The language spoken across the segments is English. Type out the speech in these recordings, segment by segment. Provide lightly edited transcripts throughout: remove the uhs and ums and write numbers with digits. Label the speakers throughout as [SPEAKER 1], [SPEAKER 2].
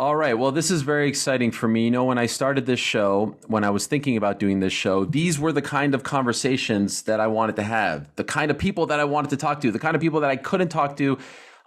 [SPEAKER 1] All right. Well, this is very exciting for me. You know, when I started this show, when I was thinking about doing this show, these were the kind of conversations that I wanted to have, the kind of people that I wanted to talk to, the kind of people that I couldn't talk to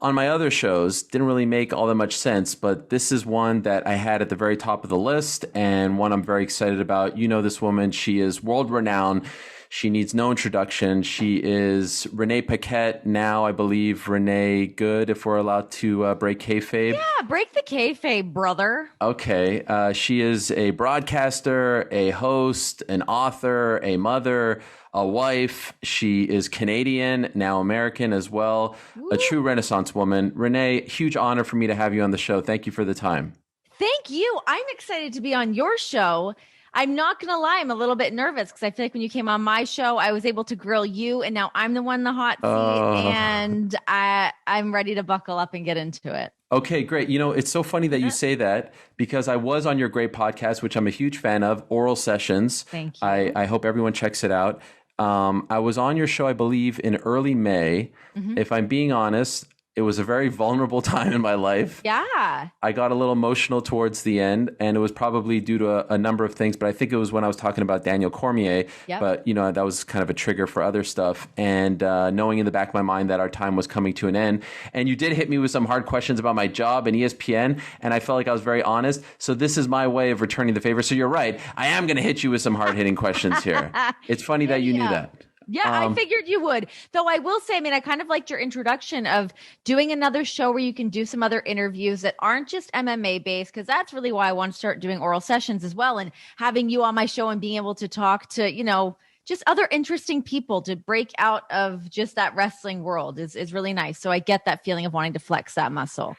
[SPEAKER 1] on my other shows. Didn't really make all that much sense, but this is one that I had at the very top of the list and one I'm very excited about. You know this woman. She is world renowned. She needs no introduction. She is Renee Paquette, now I believe Renee Good, if we're allowed to break kayfabe.
[SPEAKER 2] Yeah, break the kayfabe, brother.
[SPEAKER 1] Okay. She is a broadcaster, a host, an author, a mother, a wife. She is Canadian, now American as well.
[SPEAKER 2] Woo.
[SPEAKER 1] A true Renaissance woman. Renee, huge honor for me to have you on the show. Thank you for the time.
[SPEAKER 2] Thank you. I'm excited to be on your show. I'm not going to lie. I'm a little bit nervous because I feel like when you came on my show, I was able to grill you, and now I'm the one in the hot seat, and I'm ready to buckle up and get into it.
[SPEAKER 1] Okay, great. You know, it's so funny that you say that because I was on your great podcast, which I'm a huge fan of, Oral Sessions.
[SPEAKER 2] Thank you.
[SPEAKER 1] I hope everyone checks it out. I was on your show, I believe, in early May. Mm-hmm. If I'm being honest, it was a very vulnerable time in my life.
[SPEAKER 2] Yeah.
[SPEAKER 1] I got a little emotional towards the end, and it was probably due to a number of things, but I think it was when I was talking about Daniel Cormier.
[SPEAKER 2] Yep.
[SPEAKER 1] But, you know, that was kind of a trigger for other stuff. And knowing in the back of my mind that our time was coming to an end. And you did hit me with some hard questions about my job and ESPN, and I felt like I was very honest. So this is my way of returning the favor. So you're right. I am going to hit you with some hard-hitting questions here. It's funny that you knew that.
[SPEAKER 2] Yeah, I figured you would. Though I will say, I mean, I kind of liked your introduction of doing another show where you can do some other interviews that aren't just MMA based, because that's really why I want to start doing oral sessions as well. And having you on my show and being able to talk to, you know, just other interesting people to break out of just that wrestling world is really nice. So I get that feeling of wanting to flex that muscle.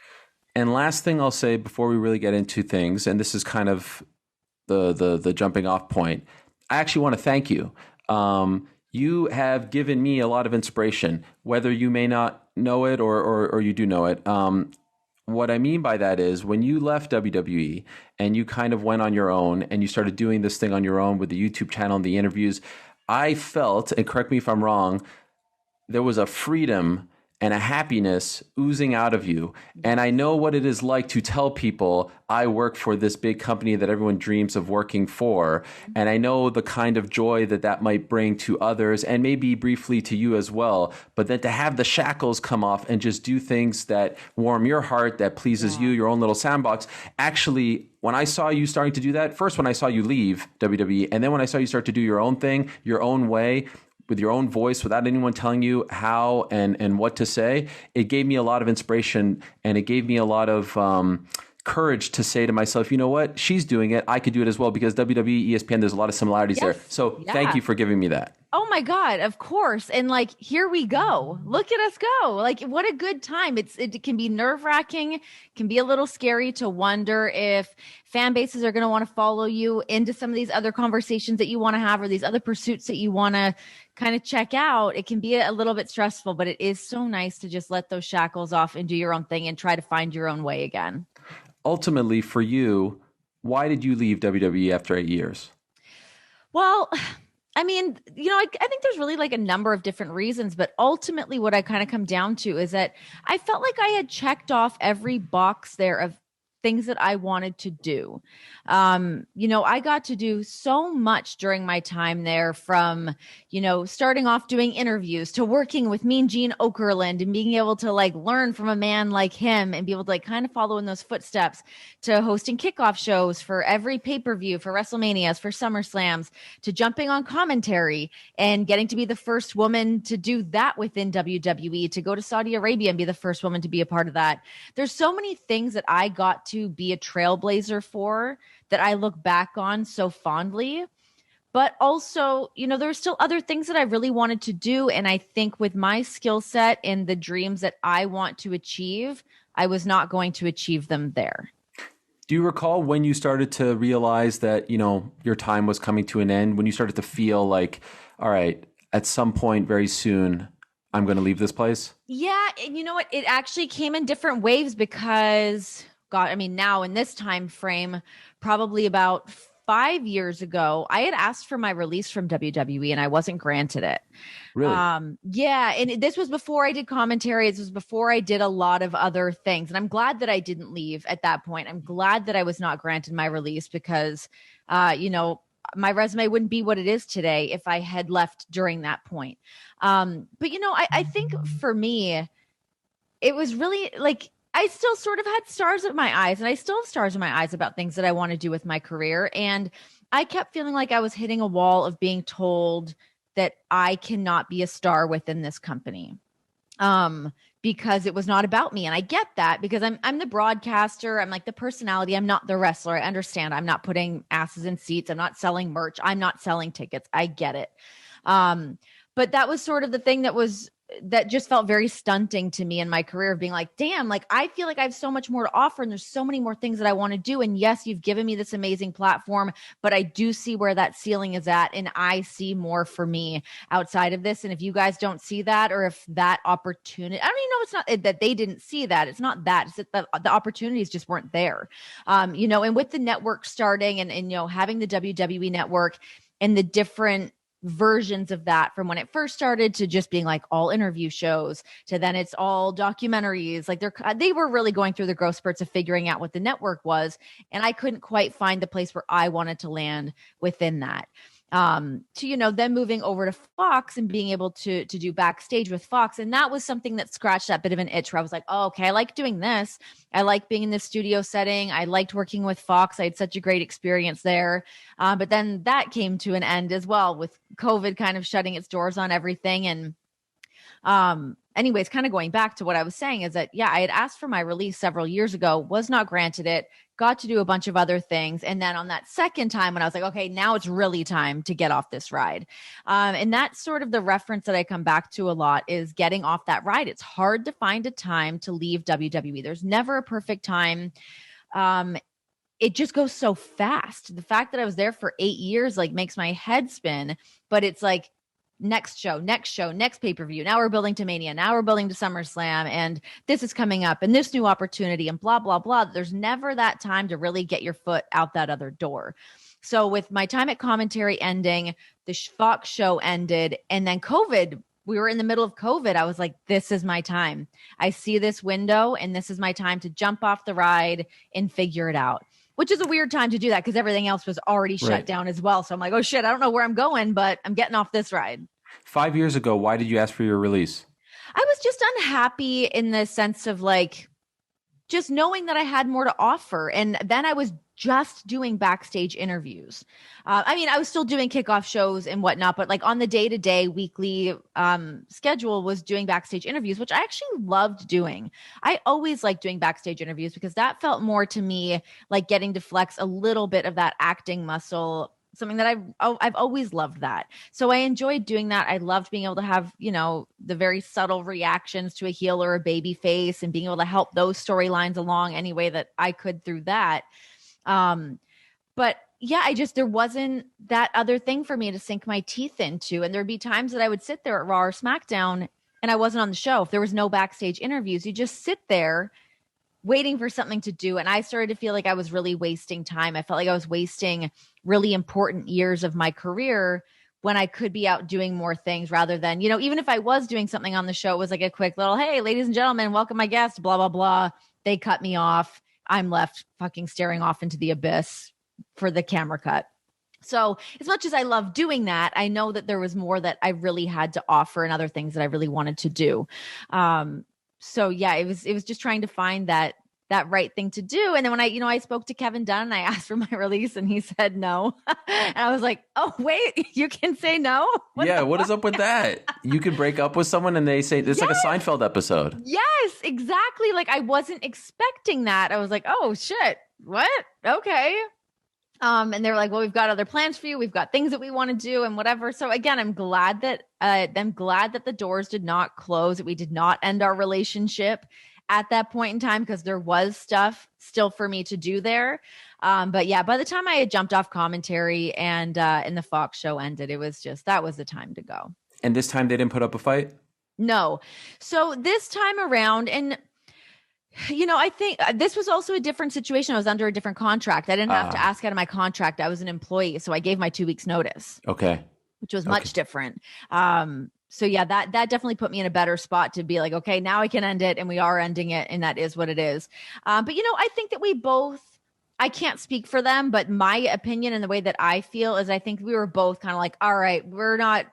[SPEAKER 1] And last thing I'll say before we really get into things, and this is kind of the jumping off point, I actually want to thank you. You have given me a lot of inspiration, whether you may not know it or you do know it. What I mean by that is when you left WWE and you kind of went on your own and you started doing this thing on your own with the YouTube channel and the interviews, I felt, and correct me if I'm wrong, there was a freedom and a happiness oozing out of you. And I know what it is like to tell people I work for this big company that everyone dreams of working for. And I know the kind of joy that that might bring to others and maybe briefly to you as well. But then to have the shackles come off and just do things that warm your heart, that pleases you, your own little sandbox. Actually, when I saw you starting to do that, first when I saw you leave WWE, and then when I saw you start to do your own thing, your own way, with your own voice, without anyone telling you how and what to say, it gave me a lot of inspiration, and it gave me a lot of courage to say to myself, you know what, she's doing it, I could do it as well, because WWE, ESPN, there's a lot of similarities there. So thank you for giving me that.
[SPEAKER 2] Oh my God, of course. And like, here we go. Look at us go. Like, what a good time. It can be nerve-wracking, can be a little scary to wonder if fan bases are going to want to follow you into some of these other conversations that you want to have, or these other pursuits that you want to kind of check out. It can be a little bit stressful, but it is so nice to just let those shackles off and do your own thing and try to find your own way again.
[SPEAKER 1] Ultimately, for you, why did you leave WWE after 8 years?
[SPEAKER 2] Well, I mean, you know, I think there's really like a number of different reasons, but ultimately what I kind of come down to is that I felt like I had checked off every box there of things that I wanted to do. You know, I got to do so much during my time there, from, you know, starting off doing interviews to working with Mean Gene Okerlund and being able to like learn from a man like him and be able to like kind of follow in those footsteps, to hosting kickoff shows for every pay-per-view, for WrestleManias, for SummerSlams, to jumping on commentary and getting to be the first woman to do that within WWE, to go to Saudi Arabia and be the first woman to be a part of that. There's so many things that I got to be a trailblazer for that I look back on so fondly. But also, you know, there's still other things that I really wanted to do. And I think with my skill set and the dreams that I want to achieve, I was not going to achieve them there.
[SPEAKER 1] Do you recall when you started to realize that, you know, your time was coming to an end, when you started to feel like, all right, at some point very soon, I'm going to leave this place?
[SPEAKER 2] Yeah. And you know what? It actually came in different waves because, God, I mean, now in this time frame, probably about 5 years ago, I had asked for my release from WWE and I wasn't granted it.
[SPEAKER 1] Really?
[SPEAKER 2] Yeah. And this was before I did commentary. This was before I did a lot of other things. And I'm glad that I didn't leave at that point. I'm glad that I was not granted my release because, my resume wouldn't be what it is today if I had left during that point. But, I think for me, it was really like, I still sort of had stars in my eyes, and I still have stars in my eyes about things that I want to do with my career. And I kept feeling like I was hitting a wall of being told that I cannot be a star within this company. Because it was not about me. And I get that because I'm the broadcaster. I'm like the personality. I'm not the wrestler. I understand. I'm not putting asses in seats. I'm not selling merch. I'm not selling tickets. I get it. But that was sort of the thing that just felt very stunting to me in my career of being like, damn, like I feel like I have so much more to offer and there's so many more things that I want to do. And yes, you've given me this amazing platform, but I do see where that ceiling is at. And I see more for me outside of this. And if you guys don't see that, or if that opportunity, I don't even know, it's not that they didn't see that. It's not that, it's that the opportunities just weren't there. And with the network starting and having the WWE network and the different versions of that from when it first started to just being like all interview shows to then it's all documentaries. Like they were really going through the growth spurts of figuring out what the network was. And I couldn't quite find the place where I wanted to land within that. Then moving over to Fox and being able to do backstage with Fox. And that was something that scratched that bit of an itch where I was like, oh, okay, I like doing this. I like being in this studio setting. I liked working with Fox. I had such a great experience there. But then that came to an end as well with COVID kind of shutting its doors on everything. And anyways, kind of going back to what I was saying is that, I had asked for my release several years ago, was not granted it, got to do a bunch of other things. And then on that second time when I was like, okay, now it's really time to get off this ride. And that's sort of the reference that I come back to a lot is getting off that ride. It's hard to find a time to leave WWE. There's never a perfect time. It just goes so fast. The fact that I was there for 8 years, like makes my head spin, but it's like, next show, next pay-per-view. Now we're building to Mania. Now we're building to SummerSlam. And this is coming up and this new opportunity and blah, blah, blah. There's never that time to really get your foot out that other door. So with my time at commentary ending, the Fox show ended, and then COVID, we were in the middle of COVID. I was like, this is my time. I see this window and this is my time to jump off the ride and figure it out. Which is a weird time to do that because everything else was already shut down as well. So I'm like, oh shit, I don't know where I'm going, but I'm getting off this ride.
[SPEAKER 1] 5 years ago, why did you ask for your release?
[SPEAKER 2] I was just unhappy in the sense of like, just knowing that I had more to offer. And then I was just doing backstage interviews. I was still doing kickoff shows and whatnot, but like on the day-to-day weekly schedule was doing backstage interviews, which I actually loved doing. I always liked doing backstage interviews because that felt more to me like getting to flex a little bit of that acting muscle, something that I've always loved that. So I enjoyed doing that. I loved being able to have, the very subtle reactions to a heel or a baby face and being able to help those storylines along any way that I could through that. But yeah, there wasn't that other thing for me to sink my teeth into. And there'd be times that I would sit there at Raw or SmackDown and I wasn't on the show. If there was no backstage interviews, you just sit there waiting for something to do. And I started to feel like I was really wasting time. I felt like I was wasting really important years of my career when I could be out doing more things rather than, even if I was doing something on the show, it was like a quick little, hey, ladies and gentlemen, welcome my guest, blah, blah, blah. They cut me off. I'm left fucking staring off into the abyss for the camera cut. So as much as I love doing that, I know that there was more that I really had to offer and other things that I really wanted to do. So yeah, it was just trying to find that right thing to do. And then when I spoke to Kevin Dunn and I asked for my release and he said no. And I was like, oh, wait, you can say no?
[SPEAKER 1] What is up with that? You can break up with someone and they say, it's like a Seinfeld episode.
[SPEAKER 2] Yes, exactly. Like I wasn't expecting that. I was like, oh shit, what? Okay. And they were like, well, we've got other plans for you. We've got things that we want to do and whatever. So again, I'm glad that the doors did not close, that we did not end our relationship at that point in time, because there was stuff still for me to do there. But yeah, by the time I had jumped off commentary and the Fox show ended, it was just, that was the time to go.
[SPEAKER 1] And this time they didn't put up a fight?
[SPEAKER 2] No. So this time around, and I think this was also a different situation. I was under a different contract. I didn't have to ask out of my contract. I was an employee, so I gave my 2 weeks notice.
[SPEAKER 1] Okay.
[SPEAKER 2] Which was much different. So yeah, that definitely put me in a better spot to be like, okay, now I can end it, and we are ending it, and that is what it is. But I think that we both, I can't speak for them, but my opinion and the way that I feel is I think we were both kind of like, all right, we're not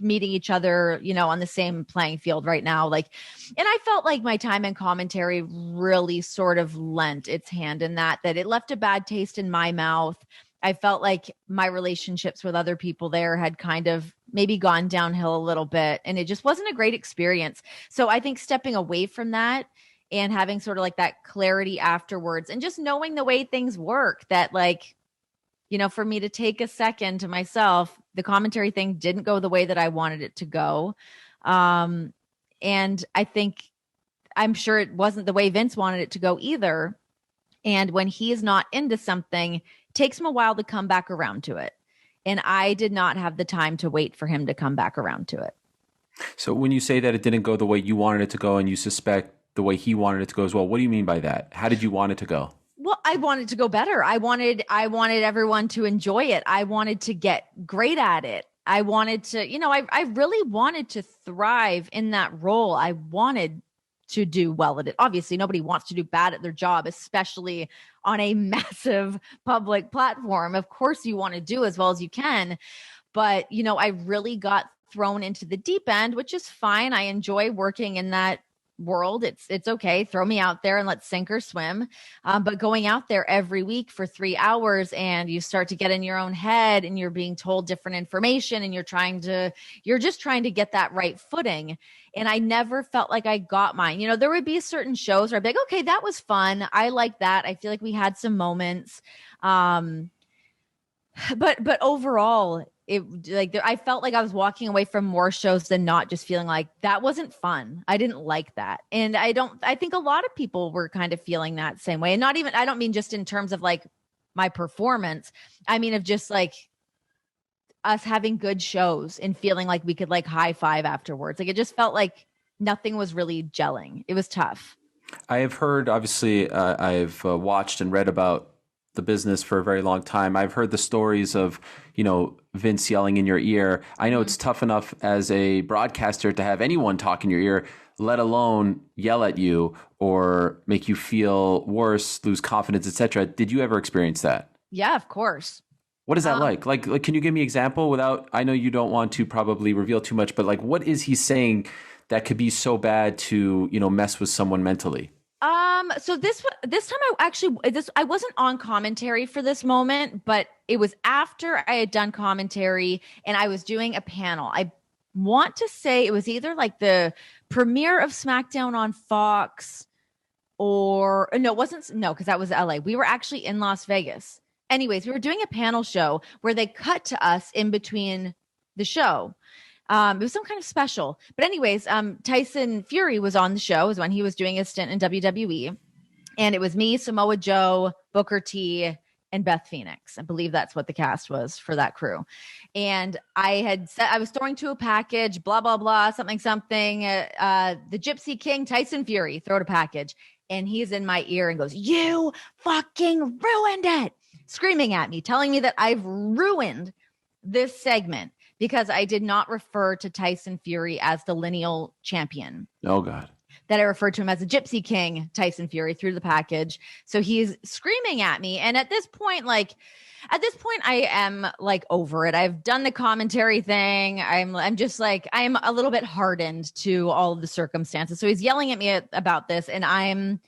[SPEAKER 2] meeting each other, on the same playing field right now. Like, and I felt like my time in commentary really sort of lent its hand in that it left a bad taste in my mouth. I felt like my relationships with other people there had kind of maybe gone downhill a little bit, and it just wasn't a great experience. So I think stepping away from that and having sort of like that clarity afterwards, and just knowing the way things work, that like, for me to take a second to myself, the commentary thing didn't go the way that I wanted it to go. And I'm sure it wasn't the way Vince wanted it to go either. And when he's not into something, it takes him a while to come back around to it. And I did not have the time to wait for him to come back around to it.
[SPEAKER 1] So when you say that it didn't go the way you wanted it to go, and you suspect the way he wanted it to go as well, what do you mean by that? How did you want it to go?
[SPEAKER 2] Well, I wanted to go better. I wanted everyone to enjoy it. I wanted to get great at it. I wanted to, I really wanted to thrive in that role. I wanted to do well at it. Obviously, nobody wants to do bad at their job, especially on a massive public platform. Of course, you want to do as well as you can. But, I really got thrown into the deep end, which is fine. I enjoy working in that world. It's okay. Throw me out there and let's sink or swim. But going out there every week for 3 hours, and you start to get in your own head, and you're being told different information, and you're just trying to get that right footing. And I never felt like I got mine. There would be certain shows where I'd be like, okay, that was fun. I like that. I feel like we had some moments. But overall, I felt like I was walking away from more shows than not, just feeling like that wasn't fun. I didn't like that. And I think a lot of people were kind of feeling that same way. And I don't mean just in terms of like my performance. I mean, of just like us having good shows and feeling like we could like high five afterwards. Like, it just felt like nothing was really gelling. It was tough.
[SPEAKER 1] I have heard, obviously, I've watched and read about the business for a very long time. I've heard the stories of, Vince yelling in your ear. I know it's tough enough as a broadcaster to have anyone talk in your ear, let alone yell at you or make you feel worse, lose confidence, etc. Did you ever experience that?
[SPEAKER 2] Yeah, of course.
[SPEAKER 1] What is that like? Like, can you give me an example without, I know you don't want to probably reveal too much, but like, what is he saying that could be so bad to, mess with someone mentally?
[SPEAKER 2] So this time I wasn't on commentary for this moment, but it was after I had done commentary and I was doing a panel. I want to say it was either like the premiere of SmackDown on Fox, or no, it wasn't. No, because that was LA. We were actually in Las Vegas. Anyways, we were doing a panel show where they cut to us in between the show. It was some kind of special. But anyways, Tyson Fury was on the show. It was when he was doing his stint in WWE. And it was me, Samoa Joe, Booker T, and Beth Phoenix. I believe that's what the cast was for that crew. And I had said I was throwing to a package, blah, blah, blah, something. The Gypsy King, Tyson Fury, throw a package. And he's in my ear and goes, "You fucking ruined it." Screaming at me, telling me that I've ruined this segment because I did not refer to Tyson Fury as the lineal champion.
[SPEAKER 1] Oh, God.
[SPEAKER 2] That I referred to him as a Gypsy King, Tyson Fury, through the package. So he's screaming at me. And at this point, I am like over it. I've done the commentary thing. I'm just like, I'm a little bit hardened to all of the circumstances. So he's yelling at me about this, and I'm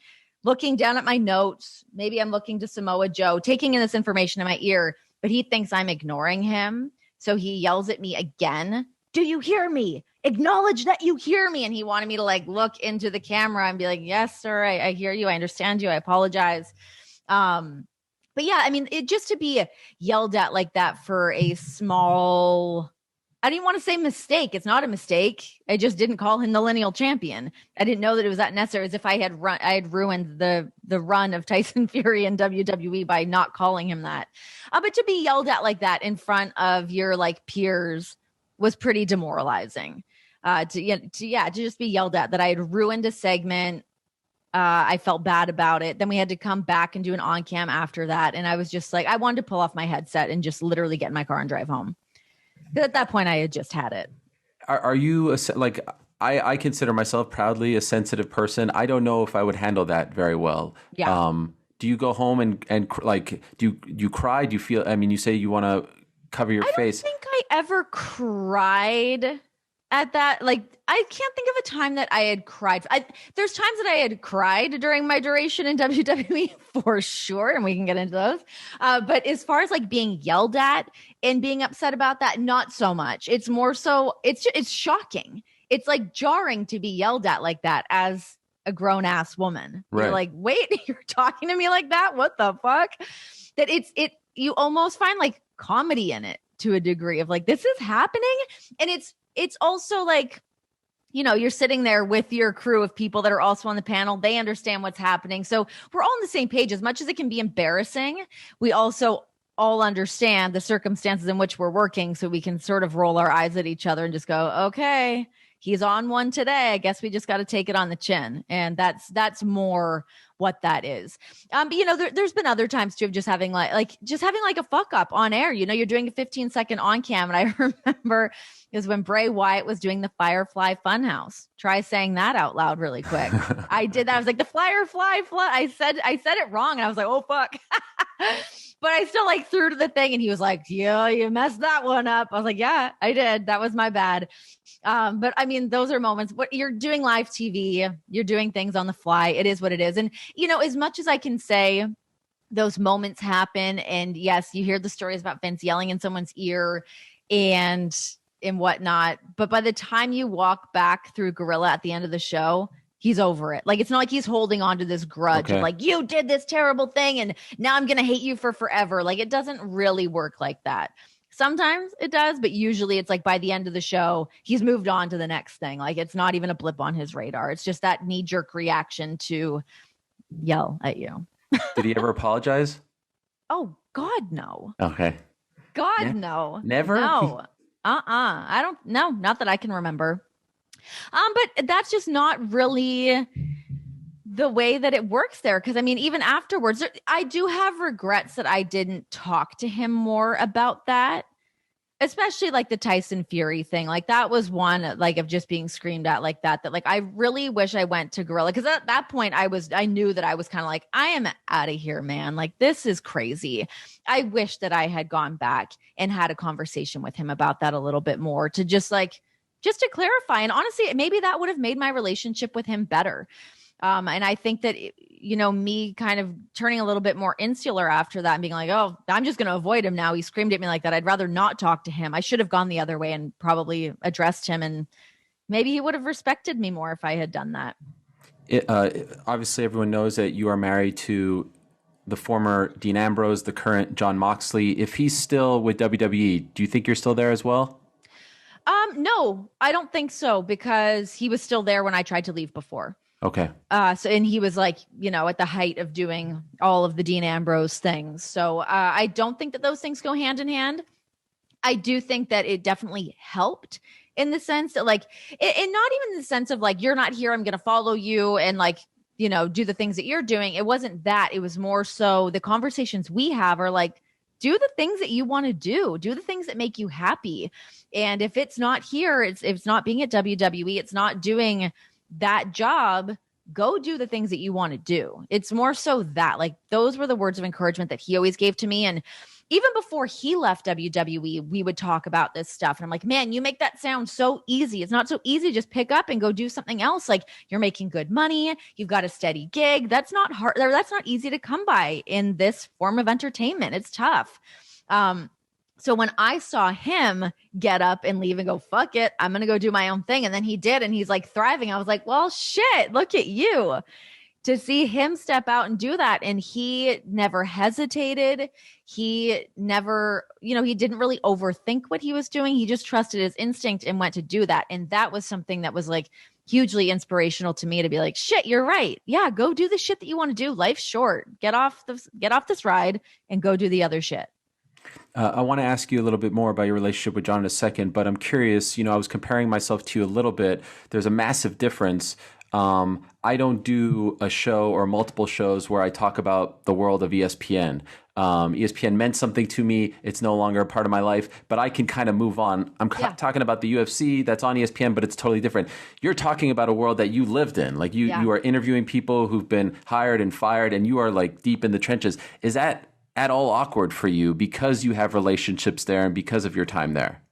[SPEAKER 2] looking down at my notes. Maybe I'm looking to Samoa Joe, taking in this information in my ear, but he thinks I'm ignoring him. So he yells at me again. "Do you hear me? Acknowledge that you hear me." And he wanted me to like look into the camera and be like, "Yes, sir, I hear you. I understand you. I apologize." But yeah, I mean, it just to be yelled at like that for a small, I didn't want to say mistake. It's not a mistake. I just didn't call him the lineal champion. I didn't know that it was that necessary. As if I had ruined the run of Tyson Fury in WWE by not calling him that. But to be yelled at like that in front of your like peers was pretty demoralizing. To just be yelled at that I had ruined a segment. I felt bad about it. Then we had to come back and do an on cam after that. And I was just like, I wanted to pull off my headset and just literally get in my car and drive home. At that point, I had just had it.
[SPEAKER 1] Are you like, I consider myself proudly a sensitive person. I don't know if I would handle that very well.
[SPEAKER 2] Yeah.
[SPEAKER 1] Do you go home and like, do you cry? Do you feel, I mean, you say you want to cover your face.
[SPEAKER 2] I don't think I ever cried at that. Like, I can't think of a time that I had cried. There's times that I had cried during my duration in WWE for sure, and we can get into those. But as far as like being yelled at and being upset about that, not so much. It's more so, it's shocking. It's like jarring to be yelled at like that as a grown ass woman.
[SPEAKER 1] Right.
[SPEAKER 2] You're like, wait, you're talking to me like that? What the fuck? That you almost find like comedy in it to a degree of like, this is happening. And it's also like, you know, you're sitting there with your crew of people that are also on the panel. They understand what's happening. So we're all on the same page. As much as it can be embarrassing, we also all understand the circumstances in which we're working. So we can sort of roll our eyes at each other and just go, okay, he's on one today. I guess we just got to take it on the chin. And that's more what that is. But you know, there's been other times too of just having like a fuck up on air. You know, you're doing a 15-second on cam. And I remember is when Bray Wyatt was doing the Firefly Funhouse. Try saying that out loud really quick. I did that. I was like, the Firefly fly. I said it wrong. And I was like, oh, fuck. But I still like threw to the thing. And he was like, yeah, you messed that one up. I was like, yeah, I did. That was my bad. But I mean, those are moments. What you're doing live TV, you're doing things on the fly. It is what it is. And, you know, as much as I can say those moments happen, and yes, you hear the stories about Vince yelling in someone's ear and whatnot. But by the time you walk back through Gorilla at the end of the show, he's over it. Like, it's not like he's holding on to this grudge of like, you did this terrible thing and now I'm going to hate you for forever. Like, it doesn't really work like that. Sometimes it does, but usually it's like by the end of the show, he's moved on to the next thing. Like, it's not even a blip on his radar. It's just that knee-jerk reaction to yell at you.
[SPEAKER 1] Did he ever apologize?
[SPEAKER 2] Oh, God, no.
[SPEAKER 1] Okay.
[SPEAKER 2] God, no.
[SPEAKER 1] Never?
[SPEAKER 2] No. I don't know. Not that I can remember. But that's just not really the way that it works there. Because I mean, even afterwards, I do have regrets that I didn't talk to him more about that. Especially like the Tyson Fury thing. Like, that was one like of just being screamed at like that like I really wish I went to Gorilla. Because at that point I knew that I was kind of like, I am out of here, man. Like, this is crazy. I wish that I had gone back and had a conversation with him about that a little bit more to just to clarify. And honestly, maybe that would have made my relationship with him better. And I think that, you know, me kind of turning a little bit more insular after that and being like, oh, I'm just going to avoid him now. He screamed at me like that. I'd rather not talk to him. I should have gone the other way and probably addressed him. And maybe he would have respected me more if I had done that.
[SPEAKER 1] Obviously, everyone knows that you are married to the former Dean Ambrose, the current Jon Moxley. If he's still with WWE, do you think you're still there as well?
[SPEAKER 2] No, I don't think so, because he was still there when I tried to leave before.
[SPEAKER 1] Okay.
[SPEAKER 2] And he was like, you know, at the height of doing all of the Dean Ambrose things. So I don't think that those things go hand in hand. I do think that it definitely helped in the sense that like, and not even in the sense of like, you're not here, I'm going to follow you and like, you know, do the things that you're doing. It wasn't that. It was more so the conversations we have are like, do the things that you want to do the things that make you happy. And if it's not here, it's not being at WWE, it's not doing that job, go do the things that you want to do. It's more so that like those were the words of encouragement that he always gave to me. And even before he left WWE, we would talk about this stuff. And I'm like, man, you make that sound so easy. It's not so easy. Just pick up and go do something else. Like, you're making good money. You've got a steady gig. That's not hard. That's not easy to come by in this form of entertainment. It's tough. So when I saw him get up and leave and go, fuck it, I'm going to go do my own thing. And then he did. And he's like thriving. I was like, well, shit, look at you. To see him step out and do that. And he never hesitated. He never, you know, he didn't really overthink what he was doing. He just trusted his instinct and went to do that. And that was something that was like hugely inspirational to me, to be like, shit, you're right. Yeah, go do the shit that you want to do. Life's short. Get off this ride and go do the other shit.
[SPEAKER 1] I want to ask you a little bit more about your relationship with Jon in a second, but I'm curious, you know, I was comparing myself to you a little bit. There's a massive difference. I don't do a show or multiple shows where I talk about the world of ESPN. ESPN meant something to me. It's no longer a part of my life, but I can kind of move on. I'm talking about the UFC that's on ESPN, but it's totally different. You're talking about a world that you lived in. Like you are interviewing people who've been hired and fired, and you are like deep in the trenches. Is that at all awkward for you because you have relationships there and because of your time there?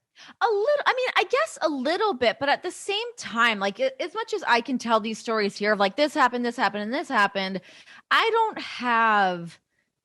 [SPEAKER 2] A little, I mean, I guess a little bit, but at the same time, like as much as I can tell these stories here of like this happened, and this happened, I don't have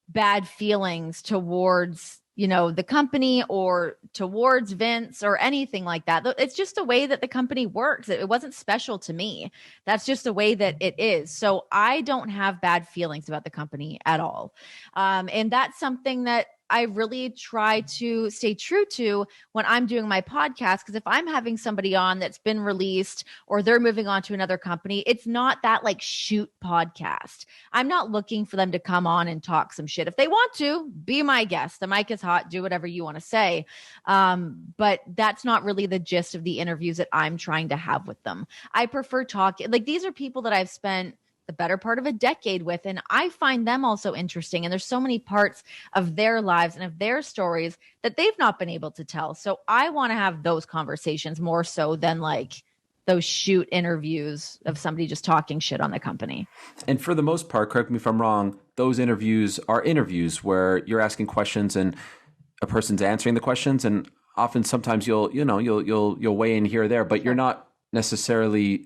[SPEAKER 2] bad feelings towards, the company or towards Vince or anything like that. It's just the way that the company works. It wasn't special to me. That's just the way that it is. So I don't have bad feelings about the company at all. And that's something that I really try to stay true to when I'm doing my podcast. Because if I'm having somebody on that's been released or they're moving on to another company, it's not that like shoot podcast. I'm not looking for them to come on and talk some shit. If they want to, be my guest. The mic is hot. Do whatever you want to say. But that's not really the gist of the interviews that I'm trying to have with them. I prefer talking. Like these are people that I've spent the better part of a decade with. And I find them also interesting. And there's so many parts of their lives and of their stories that they've not been able to tell. So I want to have those conversations more so than like those shoot interviews of somebody just talking shit on the company.
[SPEAKER 1] And for the most part, correct me if I'm wrong, those interviews are interviews where you're asking questions and a person's answering the questions. And often sometimes you'll weigh in here or there, but you're not necessarily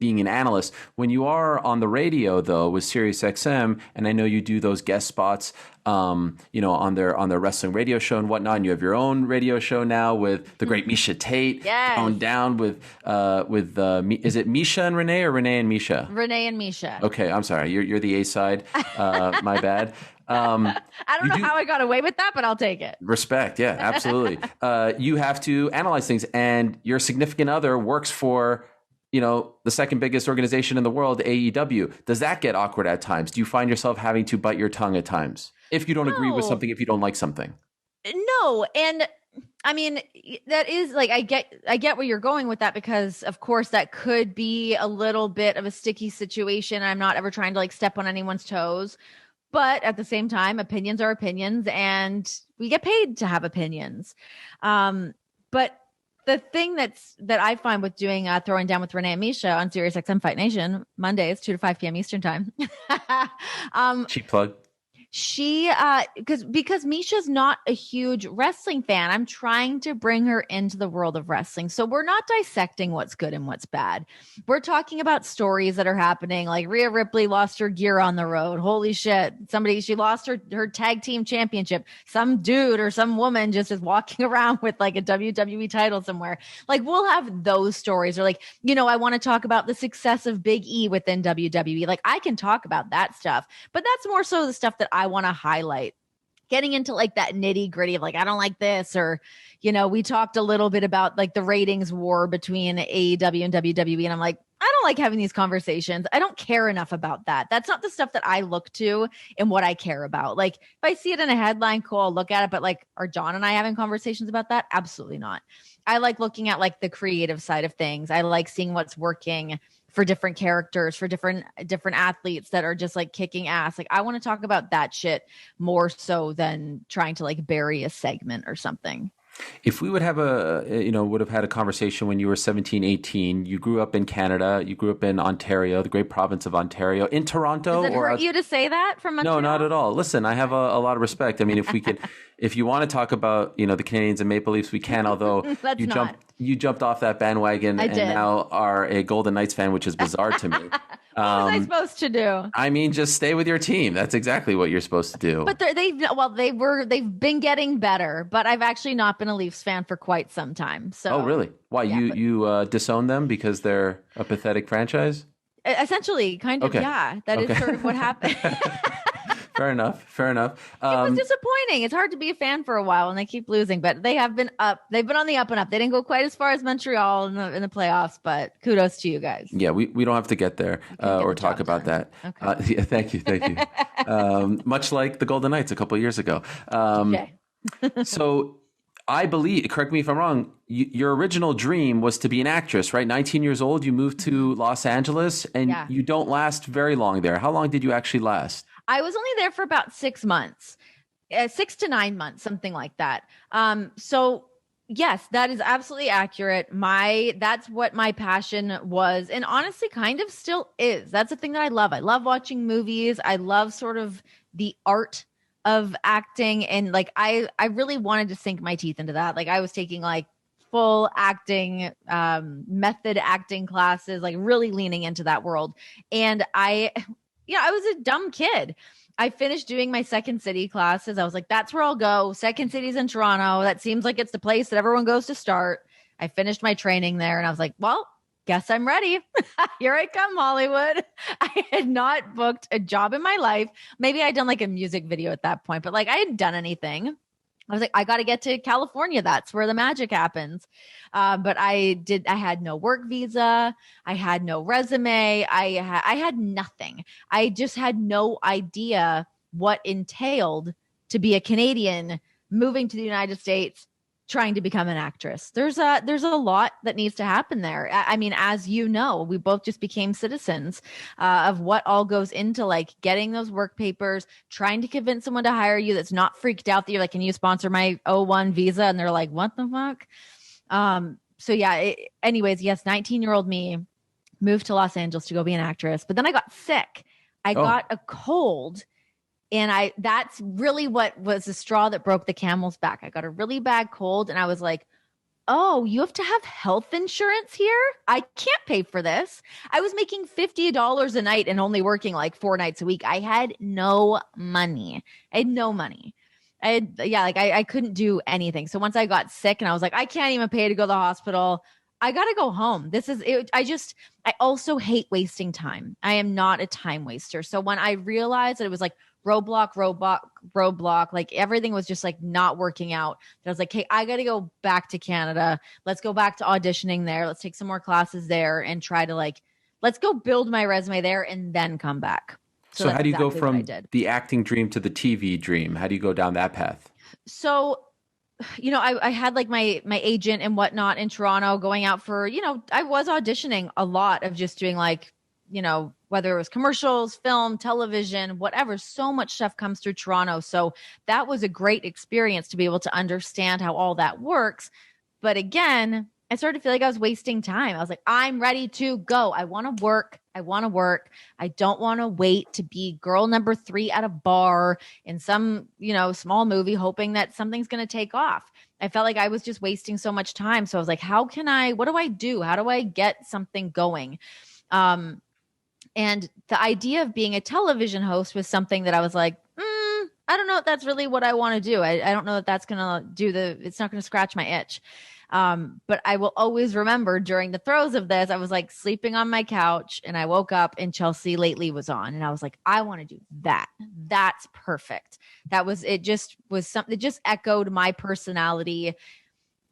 [SPEAKER 1] being an analyst. When you are on the radio, though, with SiriusXM, and I know you do those guest spots, on their wrestling radio show and whatnot, and you have your own radio show now with the great Miesha Tate, going down with is it Miesha and Renee or Renee and Miesha?
[SPEAKER 2] Renee and Miesha.
[SPEAKER 1] Okay, I'm sorry, you're the A side. My bad.
[SPEAKER 2] I don't know how I got away with that, but I'll take it.
[SPEAKER 1] Respect, yeah, absolutely. You have to analyze things, and your significant other works for the second biggest organization in the world, AEW. Does that get awkward at times? Do you find yourself having to bite your tongue at times if you don't agree with something, if you don't like something?
[SPEAKER 2] No. And I mean, that is like, I get where you're going with that, because of course that could be a little bit of a sticky situation. I'm not ever trying to like step on anyone's toes, but at the same time, opinions are opinions and we get paid to have opinions. But the thing that I find with doing Throwing Down with Renee and Miesha on SiriusXM Fight Nation, Mondays, 2 to 5 p.m. Eastern time.
[SPEAKER 1] Cheap plug.
[SPEAKER 2] She, because Miesha's not a huge wrestling fan, I'm trying to bring her into the world of wrestling. So we're not dissecting what's good and what's bad. We're talking about stories that are happening. Like Rhea Ripley lost her gear on the road. Holy shit. She lost her tag team championship. Some dude or some woman just is walking around with like a WWE title somewhere. Like we'll have those stories, or like, I want to talk about the success of Big E within WWE. Like I can talk about that stuff, but that's more so the stuff that I want to highlight. Getting into like that nitty gritty of like, I don't like this, or, we talked a little bit about like the ratings war between AEW and WWE. And I'm like, I don't like having these conversations. I don't care enough about that. That's not the stuff that I look to and what I care about. Like if I see it in a headline, cool, I'll look at it. But like, are Jon and I having conversations about that? Absolutely not. I like looking at like the creative side of things. I like seeing what's working for different characters, for different athletes that are just like kicking ass. Like I want to talk about that shit more so than trying to like bury a segment or something.
[SPEAKER 1] If we would have had a conversation when you were 17, 18, you grew up in Canada, you grew up in Ontario, the great province of Ontario, in Toronto.
[SPEAKER 2] Does it hurt you to say that from Montreal?
[SPEAKER 1] No, not at all. Listen, I have a lot of respect. I mean, if you want to talk about, the Canadians and Maple Leafs, we can, although you jumped off that bandwagon and now are a Golden Knights fan, which is bizarre to me.
[SPEAKER 2] What was I supposed to do?
[SPEAKER 1] I mean, just stay with your team. That's exactly what you're supposed to do.
[SPEAKER 2] But they've been getting better, but I've actually not been a Leafs fan for quite some time. So.
[SPEAKER 1] Oh, really? Why? Yeah, you disown them because they're a pathetic franchise?
[SPEAKER 2] Essentially, kind of, okay. Yeah. That is sort of what happened.
[SPEAKER 1] Fair enough.
[SPEAKER 2] It was disappointing. It's hard to be a fan for a while, and they keep losing, but they have been up. They've been on the up and up. They didn't go quite as far as Montreal in the playoffs, but kudos to you guys.
[SPEAKER 1] Yeah, we don't have to get there or talk about that. Okay. Yeah, thank you. Much like the Golden Knights a couple of years ago.
[SPEAKER 2] Okay.
[SPEAKER 1] So I believe, correct me if I'm wrong, your original dream was to be an actress, right? 19 years old, you moved to Los Angeles, and
[SPEAKER 2] Yeah.
[SPEAKER 1] you don't last very long there. How long did you actually last?
[SPEAKER 2] I was only there for about 6 months, 6 to 9 months, something like that. So yes, that is absolutely accurate. That's what my passion was, and honestly, kind of still is. That's the thing that I love. I love watching movies. I love sort of the art of acting, and like I really wanted to sink my teeth into that. Like I was taking like full acting method acting classes, like really leaning into that world. And I was a dumb kid. I finished doing my Second City classes. I was like, that's where I'll go. Second City's in Toronto. That seems like it's the place that everyone goes to start. I finished my training there and I was like, well, guess I'm ready. Here I come, Hollywood. I had not booked a job in my life. Maybe I'd done like a music video at that point, but like I hadn't done anything. I was like, I got to get to California. That's where the magic happens. But I had no work visa. I had no resume. I had nothing. I just had no idea what entailed to be a Canadian moving to the United States, trying to become an actress. There's a lot that needs to happen there. I mean, as you know, we both just became citizens of what all goes into like getting those work papers, trying to convince someone to hire you that's not freaked out that you're like, can you sponsor my O1 visa? And they're like, what the fuck? So yeah, anyways, yes, 19-year-old me moved to Los Angeles to go be an actress, but then I got sick. I got a cold. And that's really what was the straw that broke the camel's back. I got a really bad cold and I was like, oh, you have to have health insurance here? I can't pay for this. I was making $50 a night and only working like 4 nights a week. I had no money. I couldn't do anything. So once I got sick and I was like, I can't even pay to go to the hospital. I got to go home. This is it. I also hate wasting time. I am not a time waster. So when I realized that it was like, roadblock, like everything was just like not working out. I was like, hey, I got to go back to Canada. Let's go back to auditioning there. Let's take some more classes there and try to like, let's go build my resume there and then come back.
[SPEAKER 1] So how do you go from the acting dream to the TV dream? How do you go down that path?
[SPEAKER 2] So, I had like my agent and whatnot in Toronto going out for, I was auditioning a lot of just doing like, whether it was commercials, film, television, whatever, so much stuff comes through Toronto. So that was a great experience to be able to understand how all that works. But again, I started to feel like I was wasting time. I was like, I'm ready to go. I want to work. I don't want to wait to be girl number 3 at a bar in some, small movie, hoping that something's going to take off. I felt like I was just wasting so much time. So I was like, what do I do? How do I get something going? And the idea of being a television host was something that I was like, I don't know if that's really what I want to do. I don't know if that's going to it's not going to scratch my itch. But I will always remember during the throes of this, I was like sleeping on my couch and I woke up and Chelsea Lately was on and I was like, I want to do that. That's perfect. It just echoed my personality.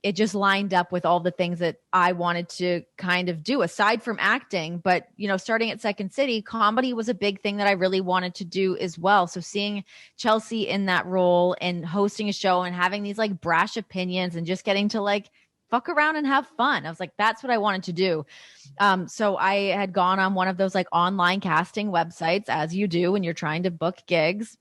[SPEAKER 2] It just lined up with all the things that I wanted to kind of do aside from acting. But, starting at Second City, comedy was a big thing that I really wanted to do as well. So seeing Chelsea in that role and hosting a show and having these like brash opinions and just getting to like fuck around and have fun. I was like, that's what I wanted to do. So I had gone on one of those like online casting websites, as you do when you're trying to book gigs.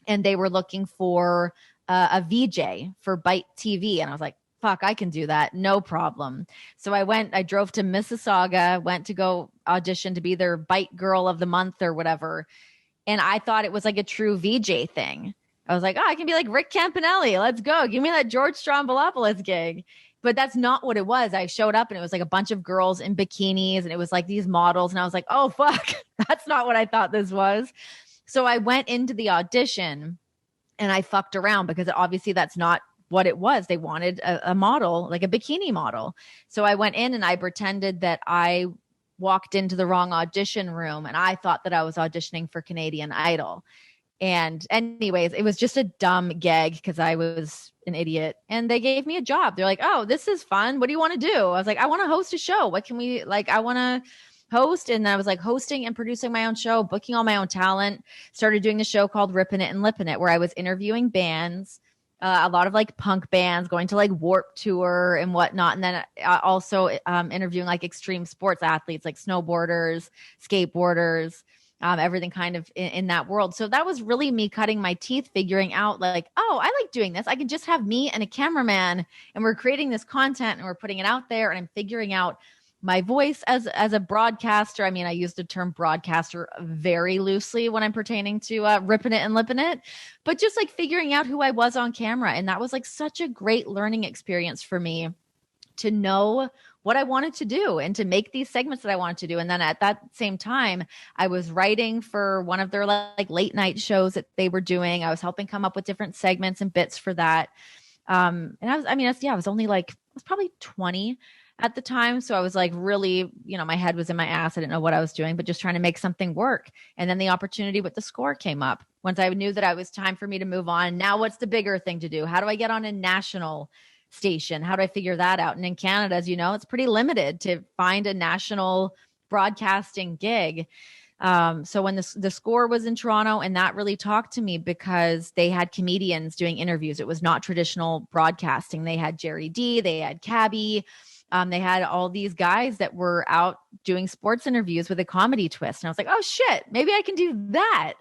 [SPEAKER 2] And they were looking for a VJ for Bite TV. And I was like, fuck, I can do that. No problem. So I drove to Mississauga, went to go audition to be their Bite Girl of the Month or whatever. And I thought it was like a true VJ thing. I was like, I can be like Rick Campanelli. Let's go. Give me that George Stroumboulopoulos gig. But that's not what it was. I showed up and it was like a bunch of girls in bikinis and it was like these models. And I was like, oh, fuck, that's not what I thought this was. So I went into the audition and I fucked around because obviously that's not what it was. They wanted a model, like a bikini model. So I went in and I pretended that I walked into the wrong audition room and I thought that I was auditioning for Canadian Idol. And anyways, it was just a dumb gag because I was an idiot and they gave me a job. They're like, oh, this is fun. What do you want to do? I was like, I want to host a show. What can we I want to host. And I was like hosting and producing my own show, booking all my own talent, started doing the show called Rippin' It and Lippin' It, where I was interviewing bands, a lot of like punk bands, going to like Warped Tour and whatnot. And then also interviewing like extreme sports athletes, like snowboarders, skateboarders, everything kind of in that world. So that was really me cutting my teeth, figuring out like, oh, I like doing this. I can just have me and a cameraman and we're creating this content and we're putting it out there and I'm figuring out my voice as a broadcaster. I mean, I use the term broadcaster very loosely when I'm pertaining to ripping it and lipping it, but just like figuring out who I was on camera. And that was like such a great learning experience for me to know what I wanted to do and to make these segments that I wanted to do. And then at that same time, I was writing for one of their like late night shows that they were doing. I was helping come up with different segments and bits for that. And I was probably 20 at the time. So I was like really, my head was in my ass. I didn't know what I was doing, but just trying to make something work. And then the opportunity with the Score came up. Once I knew that it was time for me to move on. Now what's the bigger thing to do? How do I get on a national station? How do I figure that out? And in Canada, as you know, it's pretty limited to find a national broadcasting gig. So when the Score was in Toronto, and that really talked to me because they had comedians doing interviews. It was not traditional broadcasting. They had Jerry D, they had Cabby. They had all these guys that were out doing sports interviews with a comedy twist. And I was like, oh shit, maybe I can do that.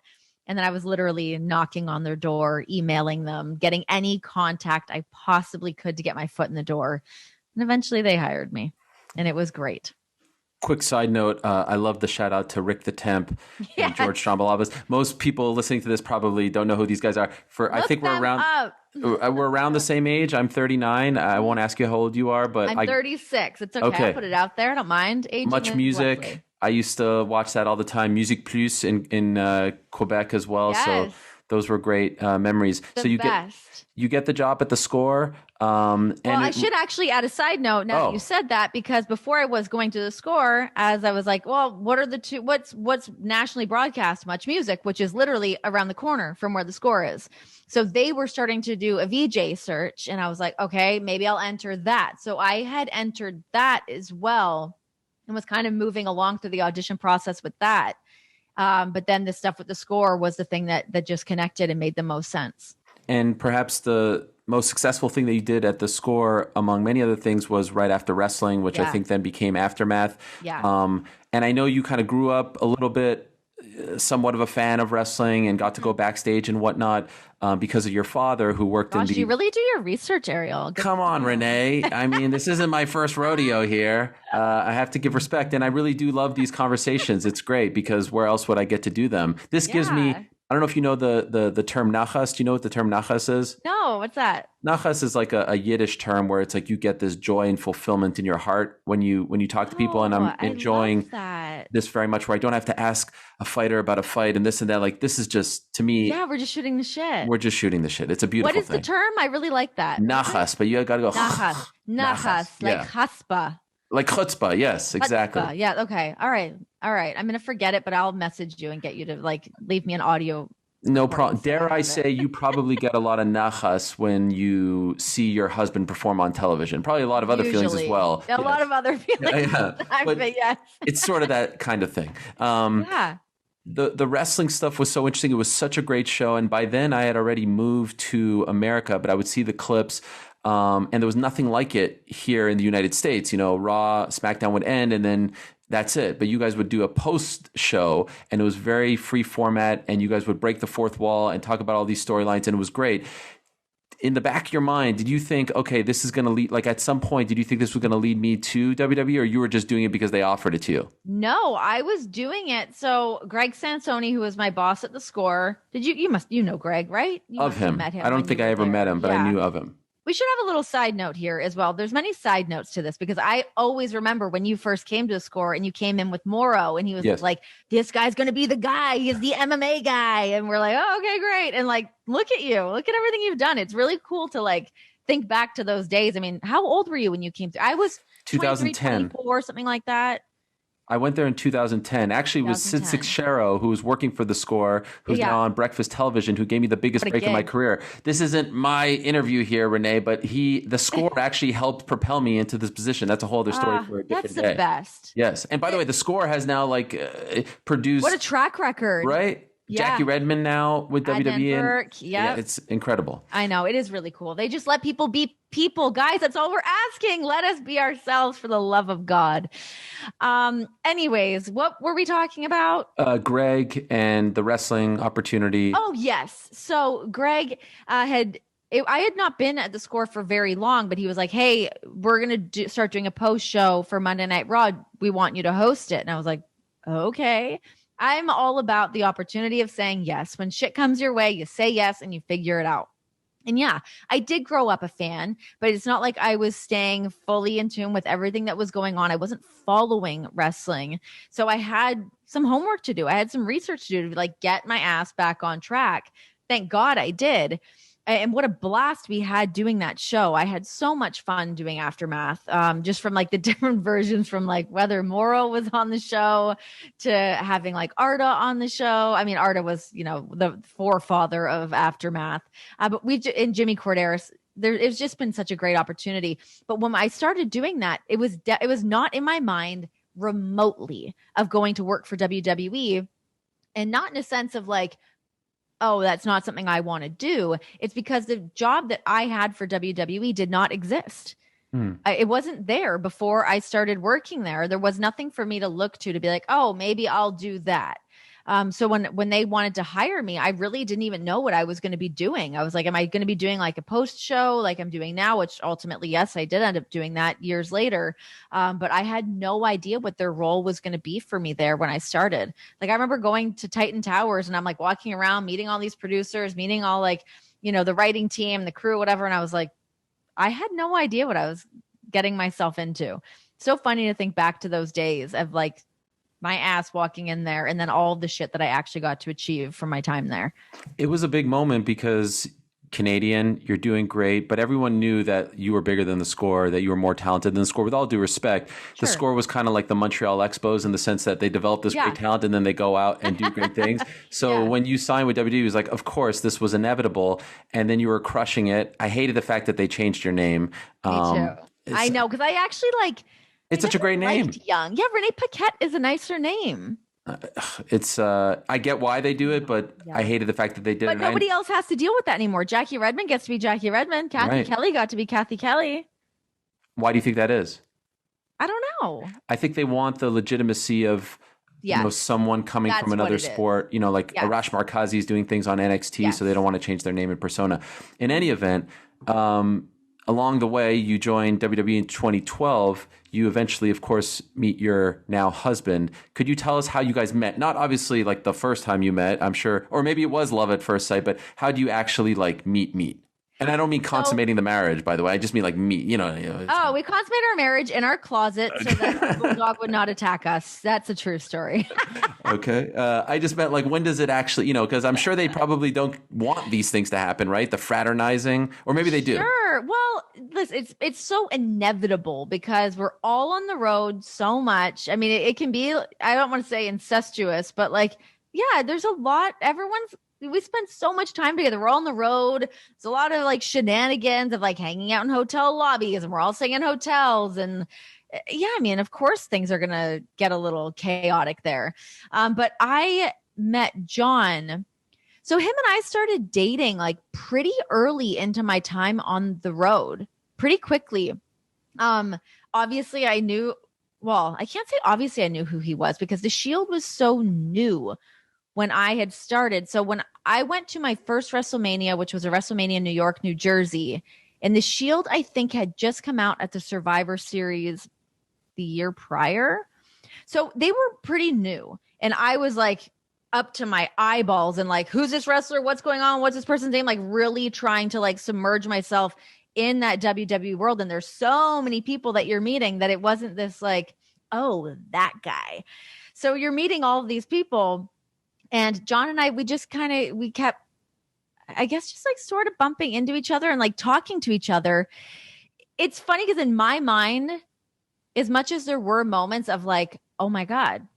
[SPEAKER 2] And then I was literally knocking on their door, emailing them, getting any contact I possibly could to get my foot in the door. And eventually they hired me and it was great.
[SPEAKER 1] Quick side note, I love the shout out to Rick the Temp and George Strombolabas. Most people listening to this probably don't know who these guys are. I think we're around the same age. I'm 39. I won't ask you how old you are, but
[SPEAKER 2] I'm 36. It's okay. I'll put it out there. I don't mind aging.
[SPEAKER 1] Much music.
[SPEAKER 2] Lovely.
[SPEAKER 1] I used to watch that all the time. Musique Plus in Quebec as well.
[SPEAKER 2] Yes.
[SPEAKER 1] So those were great memories. You get the job at the Score.
[SPEAKER 2] I should actually add a side note now that you said that, because before I was going to the Score, as I was like, well, what are the two, what's nationally broadcast? Much Music, which is literally around the corner from where the Score is. So they were starting to do a VJ search and I was like, okay, maybe I'll enter that. So I had entered that as well and was kind of moving along through the audition process with that. But then the stuff with the Score was the thing that just connected and made the most sense.
[SPEAKER 1] And perhaps the most successful thing that you did at the Score, among many other things, was Right After Wrestling, which I think then became Aftermath.
[SPEAKER 2] Yeah.
[SPEAKER 1] And I know you kind of grew up a little bit, somewhat of a fan of wrestling and got to go backstage and whatnot because of your father who worked in the...
[SPEAKER 2] you really do your research, Ariel.
[SPEAKER 1] Come on, Renee. I mean, this isn't my first rodeo here. I have to give respect. And I really do love these conversations. It's great because where else would I get to do them? This gives me... I don't know if you know the term nachas. Do you know what the term nachas is?
[SPEAKER 2] No, what's that?
[SPEAKER 1] Nachas is like a Yiddish term where it's like you get this joy and fulfillment in your heart when you talk to people. And I'm enjoying this very much, where I don't have to ask a fighter about a fight and this and that. Like, this is just, to me.
[SPEAKER 2] Yeah, we're just shooting the shit.
[SPEAKER 1] We're just shooting the shit. It's a beautiful thing.
[SPEAKER 2] What is the term? I really like that.
[SPEAKER 1] Nachas, but you got to go.
[SPEAKER 2] Nachas, like chaspa.
[SPEAKER 1] Like chutzpah, yes, exactly.
[SPEAKER 2] Chutzpah, yeah, okay. All right. I'm going to forget it, but I'll message you and get you to like leave me an audio.
[SPEAKER 1] No problem. Dare I say you probably get a lot of nachas when you see your husband perform on television. Probably a lot of other feelings as well.
[SPEAKER 2] A lot of other feelings. But yes.
[SPEAKER 1] It's sort of that kind of thing. The wrestling stuff was so interesting. It was such a great show. And by then I had already moved to America, but I would see the clips. And there was nothing like it here in the United States. You know, Raw, SmackDown would end, and then that's it. But you guys would do a post show, and it was very free format, and you guys would break the fourth wall and talk about all these storylines, and it was great. In the back of your mind, did you think, okay, this is going to lead, like at some point, did you think this was going to lead me to WWE, or you were just doing it because they offered it to you?
[SPEAKER 2] No, I was doing it. So Greg Sansoni, who was my boss at the Score, you know Greg, right?
[SPEAKER 1] Of him. I don't think I ever met him, but I knew of him.
[SPEAKER 2] We should have a little side note here as well. There's many side notes to this because I always remember when you first came to the Score and you came in with Morrow and he was like, this guy's going to be the guy. He's the MMA guy. And we're like, oh, okay, great. And like, look at you. Look at everything you've done. It's really cool to like think back to those days. I mean, how old were you when you came to? I was
[SPEAKER 1] 2010,
[SPEAKER 2] 24, something like that.
[SPEAKER 1] I went there in 2010. Actually, it was Sid Seixeiro, who was working for the Score, who's now on Breakfast Television, who gave me the biggest break in my career. This isn't my interview here, Renee, but the Score actually helped propel me into this position. That's a whole other story for a different day.
[SPEAKER 2] That's the best.
[SPEAKER 1] Yes. And by the way, the Score has now produced...
[SPEAKER 2] What a track record.
[SPEAKER 1] Right? Jackie Redmond now with WWE.
[SPEAKER 2] Burke,
[SPEAKER 1] yeah, it's incredible.
[SPEAKER 2] I know. It is really cool. They just let people be people. Guys, that's all we're asking. Let us be ourselves for the love of God. Anyways, what were we talking about?
[SPEAKER 1] Greg and the wrestling opportunity.
[SPEAKER 2] Oh, yes. So Greg I had not been at the Score for very long, but he was like, hey, we're going to start doing a post show for Monday Night Raw. We want you to host it. And I was like, okay. I'm all about the opportunity of saying yes. When shit comes your way, you say yes and you figure it out. And yeah, I did grow up a fan, but it's not like I was staying fully in tune with everything that was going on. I wasn't following wrestling. So I had some homework to do. I had some research to do to like get my ass back on track. Thank God I did. And what a blast we had doing that show. I had so much fun doing Aftermath, just from like the different versions, from like whether Morrow was on the show to having like Arda on the show. I mean, Arda was, the forefather of Aftermath, but and Jimmy Corderas, it's just been such a great opportunity. But when I started doing that, it was not in my mind remotely of going to work for WWE, and not in a sense of like, oh, that's not something I want to do. It's because the job that I had for WWE did not exist. It wasn't there before I started working there. There was nothing for me to look to be like, oh, maybe I'll do that. So when they wanted to hire me, I really didn't even know what I was going to be doing. I was like, am I going to be doing like a post show like I'm doing now? Which ultimately, yes, I did end up doing that years later. But I had no idea what their role was going to be for me there when I started. Like I remember going to Titan Towers and I'm like walking around, meeting all these producers, meeting all like, the writing team, the crew, whatever. And I was like, I had no idea what I was getting myself into. So funny to think back to those days of like, my ass walking in there and then all the shit that I actually got to achieve from my time there.
[SPEAKER 1] It was a big moment because Canadian, you're doing great, but everyone knew that you were bigger than the Score, that you were more talented than the Score. With all due respect, the Score was kind of like the Montreal Expos in the sense that they develop this great talent and then they go out and do great things. So when you signed with WWE, it was like, of course, this was inevitable. And then you were crushing it. I hated the fact that they changed your name.
[SPEAKER 2] Me too. I know, because I actually like...
[SPEAKER 1] It's such a great name.
[SPEAKER 2] Young. Yeah, Renee Paquette is a nicer name.
[SPEAKER 1] I get why they do it, but I hated the fact that they did it.
[SPEAKER 2] But nobody else has to deal with that anymore. Jackie Redmond gets to be Jackie Redmond. Kathy Kelly got to be Kathy Kelly.
[SPEAKER 1] Why do you think that is?
[SPEAKER 2] I don't know.
[SPEAKER 1] I think they want the legitimacy of someone coming from another sport. Like Arash Markazi is doing things on NXT, so they don't want to change their name and persona. In any event, along the way, you joined WWE in 2012. You eventually, of course, meet your now husband. Could you tell us how you guys met? Not obviously like the first time you met, I'm sure, or maybe it was love at first sight, but how do you actually like meet? And I don't mean consummating the marriage, by the way. I just mean like meet, we consummated
[SPEAKER 2] our marriage in our closet so that the dog would not attack us. That's a true story.
[SPEAKER 1] Okay. I just meant like, when does it actually, because I'm sure they probably don't want these things to happen, right? The fraternizing, or maybe they do.
[SPEAKER 2] Sure. Well, listen, it's so inevitable because we're all on the road so much. I mean, it can be, I don't want to say incestuous, but like, there's a lot, we spend so much time together. We're all on the road. There's a lot of like shenanigans of like hanging out in hotel lobbies and we're all staying in hotels. And I mean, of course things are going to get a little chaotic there. But I met Jon. So him and I started dating like pretty early into my time on the road, pretty quickly. Obviously I knew, I can't say obviously I knew who he was because the Shield was so new when I had started. So when I went to my first WrestleMania, which was a WrestleMania in New York, New Jersey, and the Shield, I think, had just come out at the Survivor Series the year prior. So they were pretty new. And I was like up to my eyeballs and like, who's this wrestler? What's going on? What's this person's name? Like really trying to like submerge myself in that WWE world. And there's so many people that you're meeting that it wasn't this like, oh, that guy. So you're meeting all of these people. And Jon and I, we kept, I guess, just like sort of bumping into each other and like talking to each other. It's funny because in my mind, as much as there were moments of like, oh my God,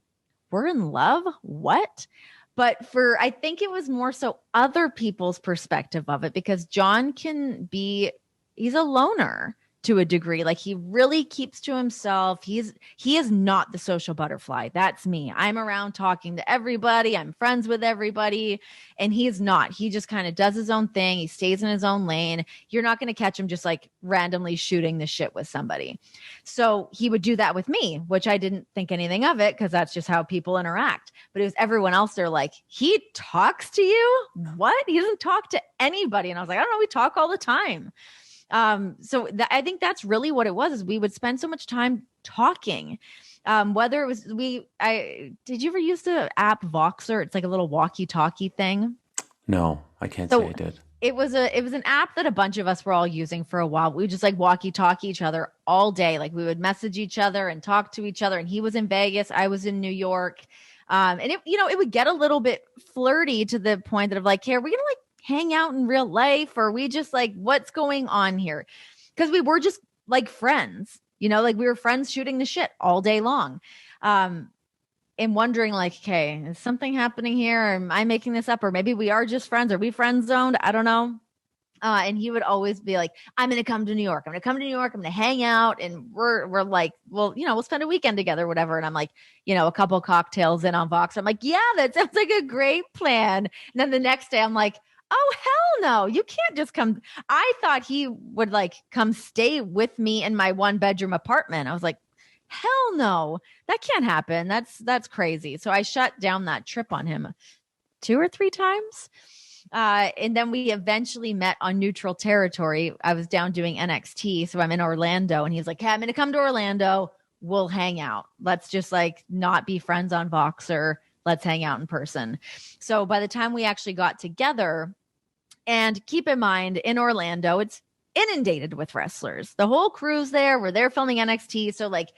[SPEAKER 2] we're in love? What? But I think it was more so other people's perspective of it because Jon he's a loner to a degree. Like he really keeps to himself. He is not the social butterfly. That's me. I'm around talking to everybody. I'm friends with everybody. And he's not. He just kind of does his own thing. He stays in his own lane. You're not going to catch him just like randomly shooting the shit with somebody. So he would do that with me, which I didn't think anything of it because that's just how people interact. But it was everyone else. They're like, he talks to you? What? He doesn't talk to anybody. And I was like, I don't know. We talk all the time. I think that's really what it was, is we would spend so much time talking. Whether it was did you ever use the app Voxer? It's like a little walkie-talkie thing.
[SPEAKER 1] No, I can't say I did.
[SPEAKER 2] It was an app that a bunch of us were all using for a while. We would just like walkie-talkie each other all day. Like we would message each other and talk to each other. And he was in Vegas, I was in New York. And it would get a little bit flirty to the point that of like, hey, are we gonna like hang out in real life, or are we just like, what's going on here? Because we were just like friends, like we were friends shooting the shit all day long. And wondering like, okay, is something happening here? Or am I making this up? Or maybe we are just friends. Are we friend zoned? I don't know. And he would always be like, I'm going to come to New York. I'm going to come to New York. I'm going to hang out. And we're like, well, we'll spend a weekend together, whatever. And I'm like, a couple cocktails in on Vox. I'm like, yeah, that sounds like a great plan. And then the next day I'm like, oh, hell no, you can't just come. I thought he would like come stay with me in my 1-bedroom apartment. I was like, hell no, that can't happen. That's crazy. So I shut down that trip on him 2 or 3 times. And then we eventually met on neutral territory. I was down doing NXT. So I'm in Orlando and he's like, hey, I'm going to come to Orlando. We'll hang out. Let's just like not be friends on Voxer. Let's hang out in person. So by the time we actually got together, and keep in mind in Orlando, it's inundated with wrestlers. The whole crew's there. We're there filming NXT. So like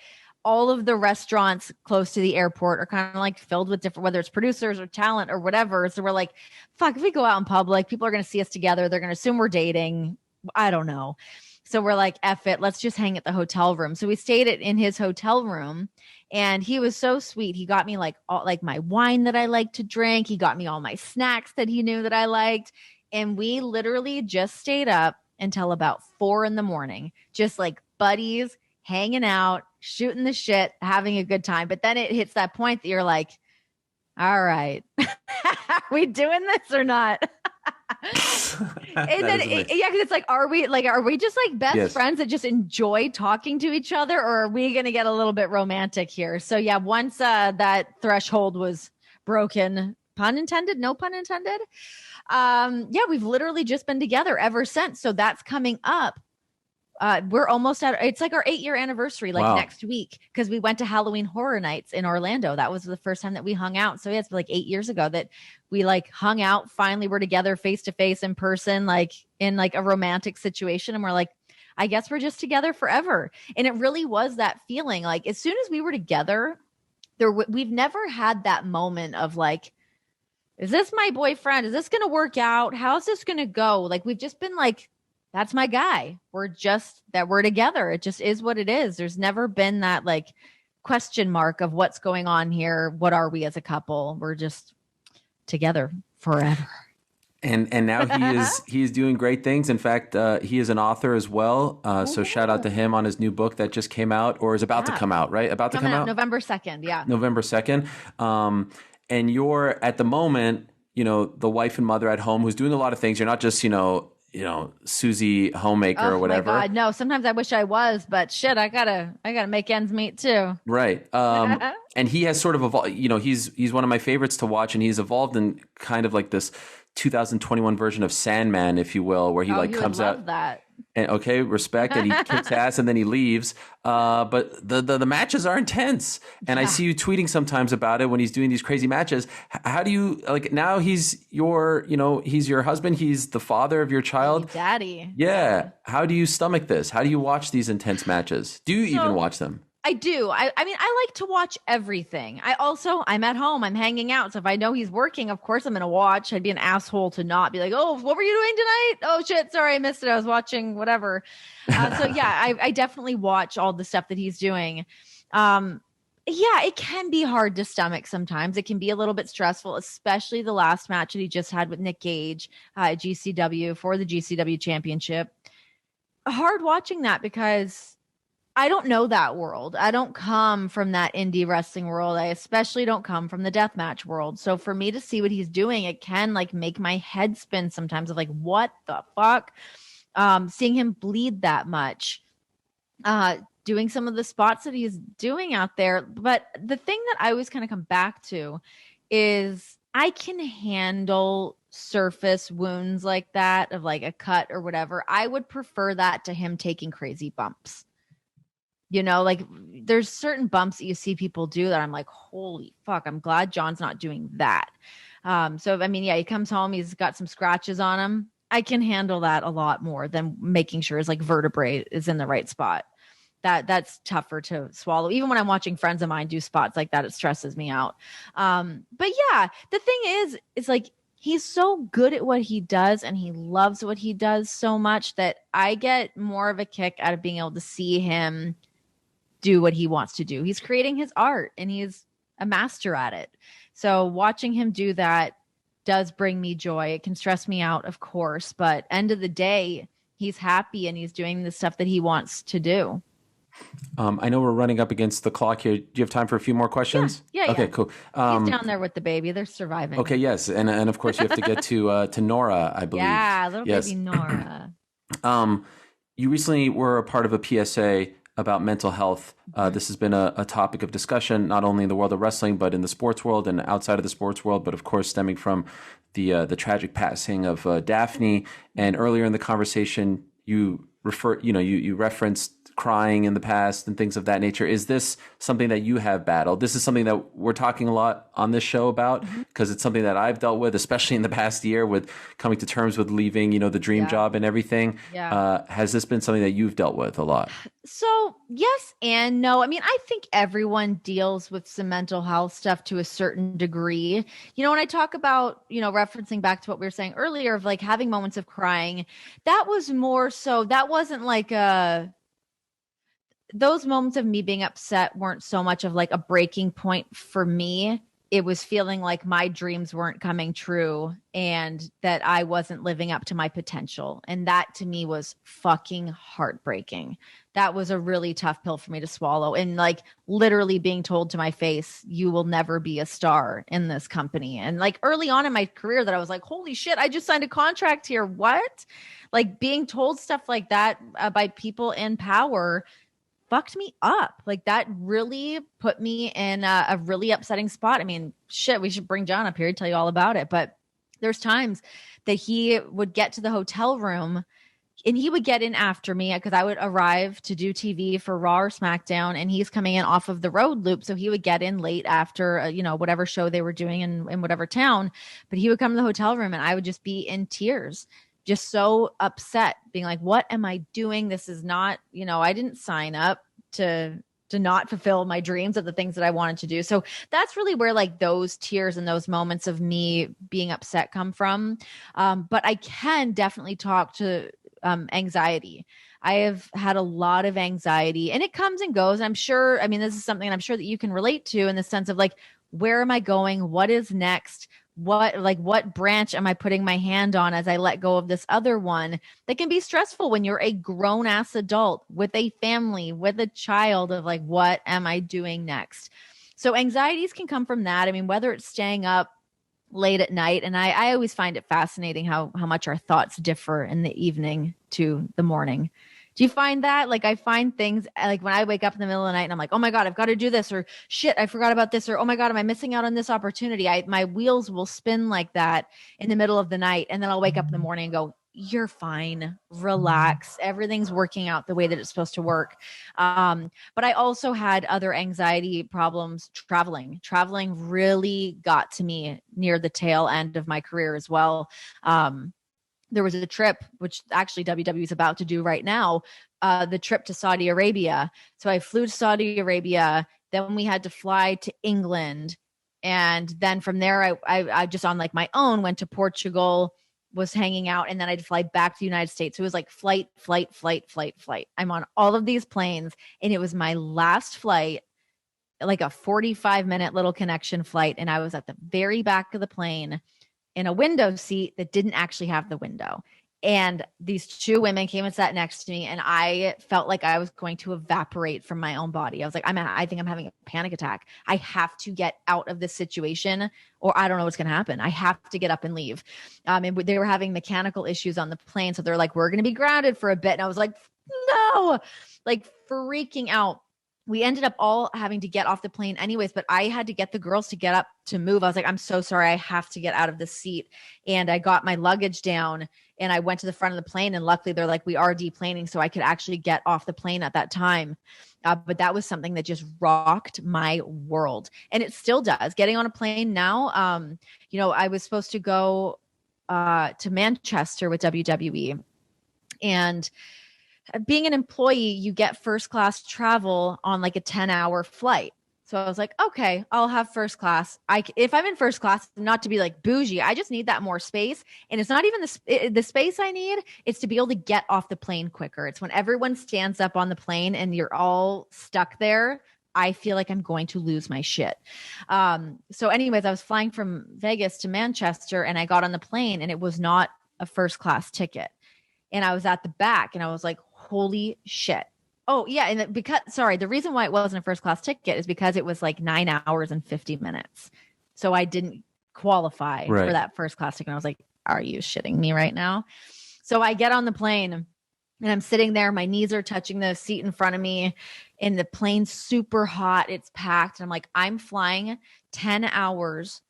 [SPEAKER 2] all of the restaurants close to the airport are kind of like filled with different, whether it's producers or talent or whatever. So we're like, fuck, if we go out in public, people are going to see us together. They're going to assume we're dating. I don't know. So we're like, F it, let's just hang at the hotel room. So we stayed in his hotel room. And he was so sweet. He got me like my wine that I like to drink. He got me all my snacks that he knew that I liked. And we literally just stayed up until about 4 a.m, just like buddies, hanging out, shooting the shit, having a good time. But then it hits that point that you're like, all right, are we doing this or not? And then because it's like, are we just like best friends that just enjoy talking to each other, or are we gonna get a little bit romantic here? So yeah, once that threshold was broken, pun intended, no pun intended, we've literally just been together ever since. So that's coming up. We're almost at, it's like our 8-year anniversary, next week, because we went to Halloween Horror Nights in Orlando. That was the first time that we hung out. So yeah, it's like 8 years ago that we like hung out. Finally, we're together face to face in person, like in like a romantic situation. And we're like, I guess we're just together forever. And it really was that feeling. Like as soon as we were together, we've never had that moment of like, is this my boyfriend? Is this going to work out? How's this going to go? Like we've just been like, that's my guy. We're together. It just is what it is. There's never been that like question mark of what's going on here. What are we as a couple? We're just together forever.
[SPEAKER 1] And now he is doing great things. In fact, he is an author as well. So shout out to him on his new book that just came out, or is about to come out, right? About to come out
[SPEAKER 2] November 2nd. Yeah.
[SPEAKER 1] November 2nd. And you're at the moment, the wife and mother at home who's doing a lot of things. You're not just, Susie homemaker or whatever. Oh my God,
[SPEAKER 2] no. Sometimes I wish I was, but shit, I gotta make ends meet too.
[SPEAKER 1] Right. And he has sort of evolved. He's one of my favorites to watch, and he's evolved in kind of like this 2021 version of Sandman, if you will, where he comes out.
[SPEAKER 2] That.
[SPEAKER 1] And okay, respect, and he kicks ass and then he leaves. But the matches are intense, and I see you tweeting sometimes about it when he's doing these crazy matches. How do you now? He's your husband. He's the father of your child,
[SPEAKER 2] daddy.
[SPEAKER 1] Yeah. How do you stomach this? How do you watch these intense matches? Do you even watch them?
[SPEAKER 2] I do. I mean, I like to watch everything. I'm at home. I'm hanging out. So if I know he's working, of course I'm going to watch. I'd be an asshole to not be like, oh, what were you doing tonight? Oh, shit. Sorry, I missed it. I was watching whatever. I definitely watch all the stuff that he's doing. It can be hard to stomach sometimes. It can be a little bit stressful, especially the last match that he just had with Nick Gage at GCW for the GCW championship. hard watching that because I don't know that world. I don't come from that indie wrestling world. I especially don't come from the deathmatch world. So for me to see what he's doing, it can like make my head spin sometimes of like, what the fuck? Seeing him bleed that much, doing some of the spots that he's doing out there. But the thing that I always kind of come back to is I can handle surface wounds like that of like a cut or whatever. I would prefer that to him taking crazy bumps. You know, like there's certain bumps that you see people do that I'm like, holy fuck, I'm glad Jon's not doing that. So, I mean, yeah, he comes home, he's got some scratches on him. I can handle that a lot more than making sure his like vertebrae is in the right spot. That's tougher to swallow. Even when I'm watching friends of mine do spots like that, it stresses me out. But yeah, the thing is, it's like he's so good at what he does and he loves what he does so much that I get more of a kick out of being able to see him do what he wants to do. He's creating his art and he's a master at it. So watching him do that does bring me joy. It can stress me out, of course, but end of the day, he's happy and he's doing the stuff that he wants to do.
[SPEAKER 1] I know we're running up against the clock here. Do you have time for a few more questions?
[SPEAKER 2] Yeah.
[SPEAKER 1] Okay, cool.
[SPEAKER 2] He's down there with the baby. They're surviving.
[SPEAKER 1] Okay, yes. And of course, you have to get to Nora, I believe.
[SPEAKER 2] Yeah, little baby Nora.
[SPEAKER 1] You recently were a part of a PSA about mental health. This has been a topic of discussion, not only in the world of wrestling, but in the sports world and outside of the sports world, but of course stemming from the tragic passing of Daphne. And earlier in the conversation, you referenced crying in the past and things of that nature. Is this something that you have battled? This is something that we're talking a lot on this show about because it's something that I've dealt with, especially in the past year with coming to terms with leaving, the dream job and everything.
[SPEAKER 2] Yeah.
[SPEAKER 1] Has this been something that you've dealt with a lot?
[SPEAKER 2] So yes and no. I mean, I think everyone deals with some mental health stuff to a certain degree. When I talk about, referencing back to what we were saying earlier of like having moments of crying, that was more so, that wasn't like those moments of me being upset weren't so much of like a breaking point for me. It was feeling like my dreams weren't coming true and that I wasn't living up to my potential. And that to me was fucking heartbreaking. That was a really tough pill for me to swallow. And like literally being told to my face, you will never be a star in this company. And like early on in my career that I was like, holy shit, I just signed a contract here. What? Like being told stuff like that by people in power fucked me up. Like that really put me in a really upsetting spot. I mean, shit, we should bring Jon up here to tell you all about it. But there's times that he would get to the hotel room and he would get in after me because I would arrive to do TV for Raw or SmackDown and he's coming in off of the road loop. So he would get in late after, whatever show they were doing in whatever town. But he would come to the hotel room and I would just be in tears, just so upset, being like, what am I doing? This is not, I didn't sign up to not fulfill my dreams of the things that I wanted to do. So that's really where like those tears and those moments of me being upset come from. But I can definitely talk to anxiety. I have had a lot of anxiety and it comes and goes. I'm sure, this is something I'm sure that you can relate to in the sense of like, where am I going? What is next? What branch am I putting my hand on as I let go of this other one? That can be stressful when you're a grown ass adult with a family, with a child of like, what am I doing next? So anxieties can come from that. Whether it's staying up late at night, and I always find it fascinating how much our thoughts differ in the evening to the morning. Do you find that? Like I find things like when I wake up in the middle of the night and I'm like, oh my God, I've got to do this, or shit, I forgot about this, or oh my God, am I missing out on this opportunity? My wheels will spin like that in the middle of the night. And then I'll wake up in the morning and go, you're fine, relax. Everything's working out the way that it's supposed to work. But I also had other anxiety problems traveling. Traveling really got to me near the tail end of my career as well. There was a trip, which actually WWE is about to do right now, the trip to Saudi Arabia. So I flew to Saudi Arabia. Then we had to fly to England. And then from there, I just on like my own went to Portugal, was hanging out. And then I had to fly back to the United States. So it was like flight. I'm on all of these planes. And it was my last flight, like a 45-minute little connection flight. And I was at the very back of the plane in a window seat that didn't actually have the window. And these two women came and sat next to me, and I felt like I was going to evaporate from my own body. I was like, I think I'm having a panic attack. I have to get out of this situation, or I don't know what's going to happen. I have to get up and leave. And they were having mechanical issues on the plane. So they're like, we're going to be grounded for a bit. And I was like, no, like freaking out. We ended up all having to get off the plane anyways, but I had to get the girls to get up to move. I was like, I'm so sorry. I have to get out of the seat. And I got my luggage down and I went to the front of the plane. And luckily they're like, we are deplaning. So I could actually get off the plane at that time. But that was something that just rocked my world. And it still does. Getting on a plane now, I was supposed to go to Manchester with WWE. And being an employee, you get first class travel on like a 10-hour flight. So I was like, okay, I'll have first class. If I'm in first class, not to be like bougie, I just need that more space. And it's not even the space I need. It's to be able to get off the plane quicker. It's when everyone stands up on the plane and you're all stuck there. I feel like I'm going to lose my shit. So anyways, I was flying from Vegas to Manchester and I got on the plane and it was not a first class ticket. And I was at the back and I was like, holy shit. Oh yeah. And the reason why it wasn't a first class ticket is because it was like 9 hours and 50 minutes. So I didn't qualify for that first class ticket. And I was like, are you shitting me right now? So I get on the plane and I'm sitting there. My knees are touching the seat in front of me and the plane's super hot. It's packed. And I'm like, I'm flying 10 hours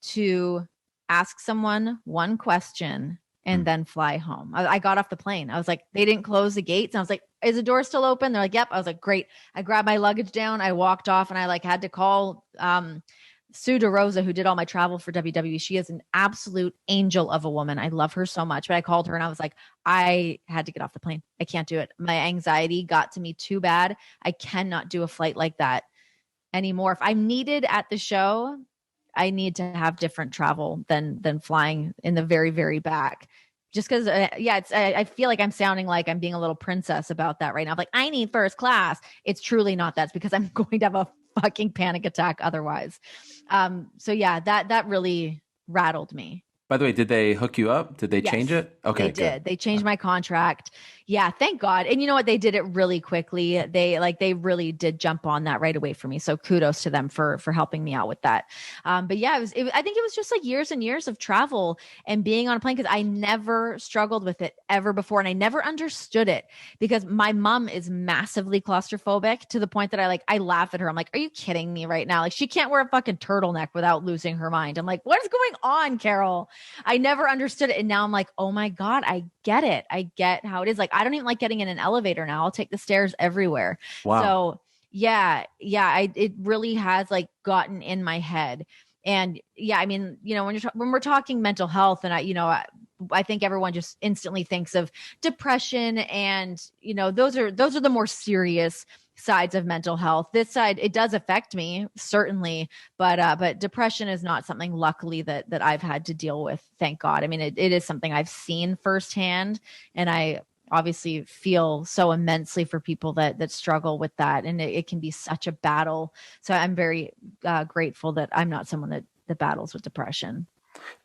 [SPEAKER 2] to ask someone one question and then fly home. I got off the plane. I was like, they didn't close the gates. And I was like, is the door still open? They're like, yep. I was like, great. I grabbed my luggage down. I walked off and I like had to call Sue DeRosa, who did all my travel for WWE. She is an absolute angel of a woman. I love her so much. But I called her and I was like, I had to get off the plane. I can't do it. My anxiety got to me too bad. I cannot do a flight like that anymore. If I'm needed at the show, I need to have different travel than flying in the very, very back. Just because, I feel like I'm sounding like I'm being a little princess about that right now. I'm like, I need first class. It's truly not that. It's because I'm going to have a fucking panic attack otherwise. That really rattled me.
[SPEAKER 1] By the way, did they hook you up? Did they change it? Okay,
[SPEAKER 2] they did. They changed my contract. Yeah, thank God. And you know what? They did it really quickly. They really did jump on that right away for me. So kudos to them for helping me out with that. But yeah, I think it was just like years and years of travel and being on a plane because I never struggled with it ever before. And I never understood it because my mom is massively claustrophobic to the point that I laugh at her. I'm like, are you kidding me right now? Like she can't wear a fucking turtleneck without losing her mind. I'm like, what is going on, Carol? I never understood it. And now I'm like, oh my God, I get it. I get how it is. Like, I don't even like getting in an elevator now. I'll take the stairs everywhere. Wow. So it really has like gotten in my head. And yeah, I mean, when we're talking mental health and I think everyone just instantly thinks of depression and, those are the more serious sides of mental health. This side, it does affect me, certainly, but depression is not something, luckily, that I've had to deal with. Thank God. I mean, it is something I've seen firsthand, and I obviously feel so immensely for people that struggle with that, and it can be such a battle. So I'm very grateful that I'm not someone that battles with depression.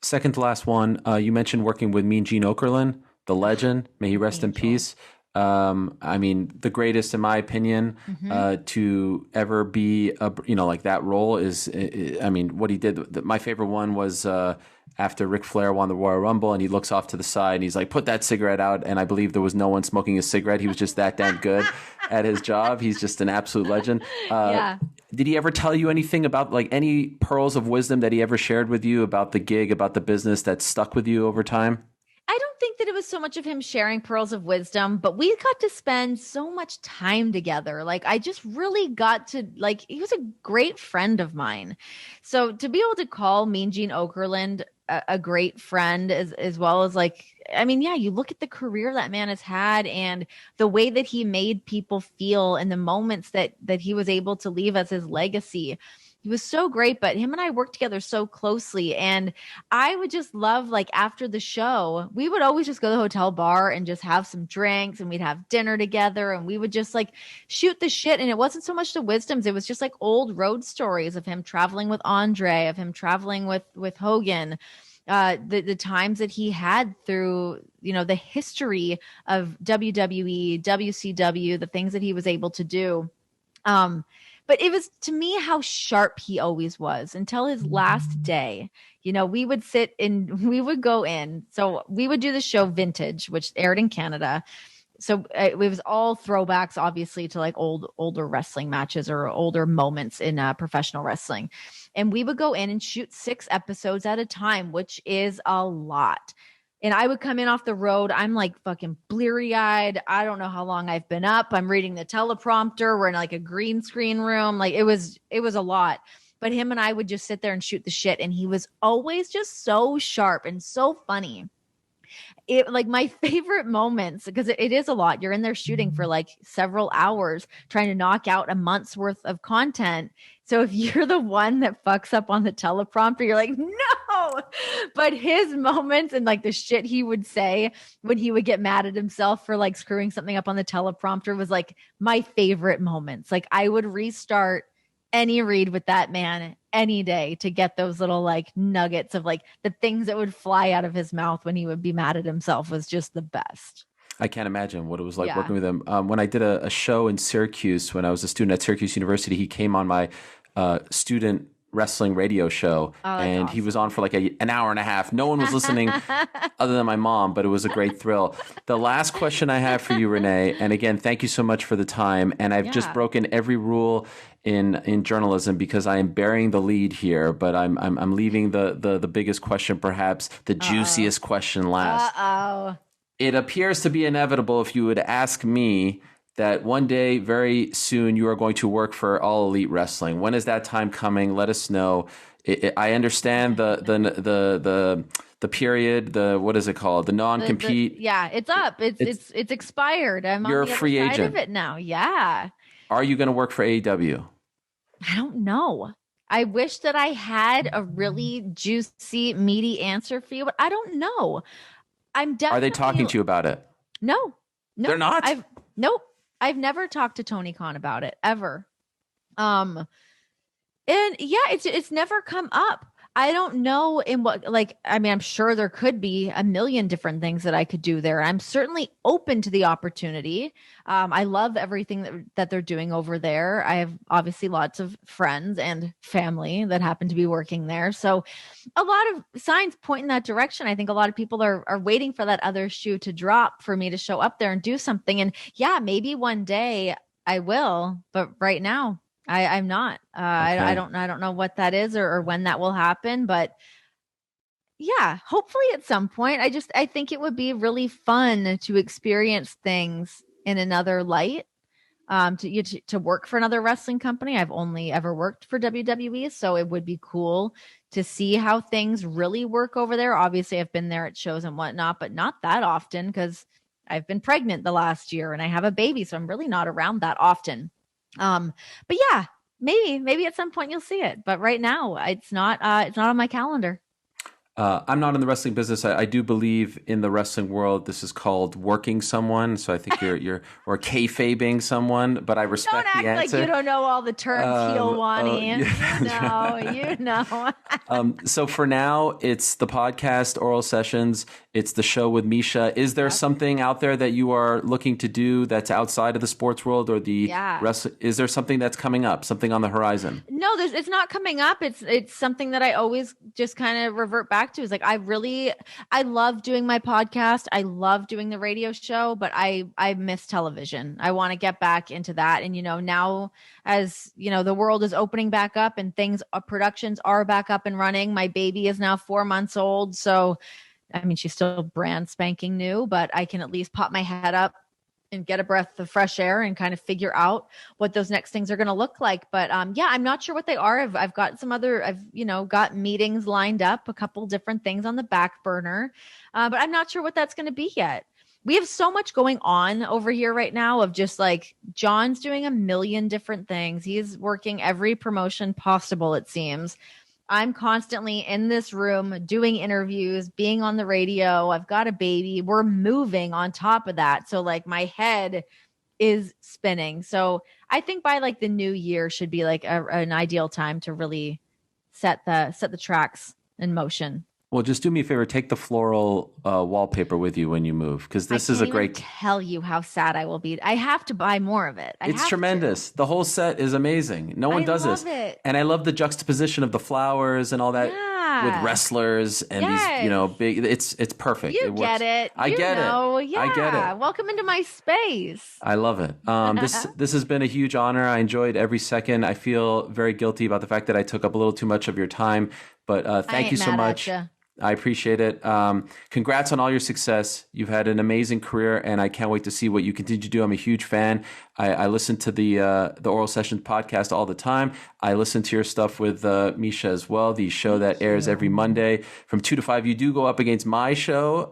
[SPEAKER 1] Second to last one, you mentioned working with Mean Gene Okerlund, the legend. May he rest in peace. I mean, the greatest, in my opinion, to ever be, like that role is, I mean, what he did. My favorite one was after Ric Flair won the Royal Rumble and he looks off to the side and he's like, put that cigarette out. And I believe there was no one smoking a cigarette. He was just that damn good at his job. He's just an absolute legend. Did he ever tell you anything about like any pearls of wisdom that he ever shared with you about the gig, about the business that stuck with you over time?
[SPEAKER 2] I don't think that it was so much of him sharing pearls of wisdom, but we got to spend so much time together. Like I just really got to he was a great friend of mine. So to be able to call Mean Gene Okerlund a great friend as well as you look at the career that man has had and the way that he made people feel and the moments that he was able to leave as his legacy. He was so great, but him and I worked together so closely. And I would just love, after the show, we would always just go to the hotel bar and just have some drinks and we'd have dinner together and we would just shoot the shit. And it wasn't so much the wisdoms. It was just old road stories of him traveling with Andre, of him traveling with Hogan. the times that he had through, the history of WWE, WCW, the things that he was able to do. But it was, to me, how sharp he always was until his last day. We would we would go in. So we would do the show Vintage, which aired in Canada. So it was all throwbacks, obviously, to like older wrestling matches or older moments in professional wrestling. And we would go in and shoot 6 episodes at a time, which is a lot. And I would come in off the road. I'm like fucking bleary eyed. I don't know how long I've been up. I'm reading the teleprompter. We're in like a green screen room. Like it was a lot. But him and I would just sit there and shoot the shit. And he was always just so sharp and so funny. It like my favorite moments, because it is a lot. You're in there shooting for like several hours trying to knock out a month's worth of content. So if you're the one that fucks up on the teleprompter, you're like, no. But his moments and like the shit he would say when he would get mad at himself for like screwing something up on the teleprompter was like my favorite moments. Like I would restart any read with that man any day to get those little like nuggets of like the things that would fly out of his mouth when he would be mad at himself was just the best.
[SPEAKER 1] I can't imagine what it was like working with him. When I did a show in Syracuse, when I was a student at Syracuse University, he came on my student wrestling radio show, and awesome. He was on for like an hour and a half. No one was listening other than my mom, but it was a great thrill. The last question I have for you, Renee, and again, thank you so much for the time. And I've just broken every rule in journalism because I am burying the lead here, but I'm leaving the biggest question, perhaps the juiciest question last. It appears to be inevitable if you would ask me that one day, very soon, you are going to work for All Elite Wrestling. When is that time coming? Let us know. I understand the period. What is it called? The non-compete.
[SPEAKER 2] It's up. It's expired.
[SPEAKER 1] You're
[SPEAKER 2] on the
[SPEAKER 1] a free
[SPEAKER 2] other side
[SPEAKER 1] agent
[SPEAKER 2] of it now. Yeah.
[SPEAKER 1] Are you going to work for AEW?
[SPEAKER 2] I don't know. I wish that I had a really juicy, meaty answer for you, but I don't know. I'm definitely.
[SPEAKER 1] Are they talking to you about it?
[SPEAKER 2] No,
[SPEAKER 1] they're not.
[SPEAKER 2] Nope. I've never talked to Tony Khan about it ever. And it's never come up. I don't know in what, like, I mean, I'm sure there could be a million different things that I could do there. I'm certainly open to the opportunity. I love everything that they're doing over there. I have obviously lots of friends and family that happen to be working there. So a lot of signs point in that direction. I think a lot of people are waiting for that other shoe to drop for me to show up there and do something. And yeah, maybe one day I will, but right now, I'm not. Okay. I don't know what that is or when that will happen, but yeah, hopefully at some point. I think it would be really fun to experience things in another light. To work for another wrestling company. I've only ever worked for WWE, so it would be cool to see how things really work over there. Obviously, I've been there at shows and whatnot, but not that often because I've been pregnant the last year and I have a baby, so I'm really not around that often. But yeah, maybe at some point you'll see it, but right now it's not on my calendar.
[SPEAKER 1] I'm not in the wrestling business. I do believe in the wrestling world. This is called working someone. So I think you're or kayfabing someone. But I respect the answer.
[SPEAKER 2] Don't act like you don't know all the terms, Helwani. You know.
[SPEAKER 1] So for now, it's the podcast, Oral Sessions. It's the show with Miesha. Is there something out there that you are looking to do that's outside of the sports world or the wrestling? Is there something that's coming up? Something on the horizon?
[SPEAKER 2] No, it's not coming up. It's something that I always just kind of revert back to. Is like I love doing my podcast. I love doing the radio show, but I miss television. I want to get back into that. And now as the world is opening back up and productions are back up and running. My baby is now 4 months old, so I mean she's still brand spanking new, but I can at least pop my head up and get a breath of fresh air and kind of figure out what those next things are going to look like. But I'm not sure what they are. I've got I've got meetings lined up, a couple different things on the back burner, but I'm not sure what that's going to be yet. We have so much going on over here right now of just like Jon's doing a million different things. He's working every promotion possible, it seems. I'm constantly in this room doing interviews, being on the radio. I've got a baby. We're moving on top of that. So like my head is spinning. So I think by like the new year should be like an ideal time to really set the tracks in motion.
[SPEAKER 1] Well, just do me a favor. Take the floral wallpaper with you when you move, because this is a great.
[SPEAKER 2] Tell you how sad I will be. I have to buy more of it.
[SPEAKER 1] It's tremendous. The whole set is amazing. No one does this.
[SPEAKER 2] It.
[SPEAKER 1] And I love the juxtaposition of the flowers and all that with wrestlers and these, big. It's perfect.
[SPEAKER 2] You get it.
[SPEAKER 1] I get it.
[SPEAKER 2] Yeah.
[SPEAKER 1] I get it.
[SPEAKER 2] Welcome into my space.
[SPEAKER 1] I love it. This has been a huge honor. I enjoyed every second. I feel very guilty about the fact that I took up a little too much of your time, but thank you so much. I appreciate it. Congrats on all your success. You've had an amazing career, and I can't wait to see what you continue to do. I'm a huge fan. I listen to the Oral Sessions podcast all the time. I listen to your stuff with Miesha as well, the show that airs every Monday from 2 to 5. You do go up against my show.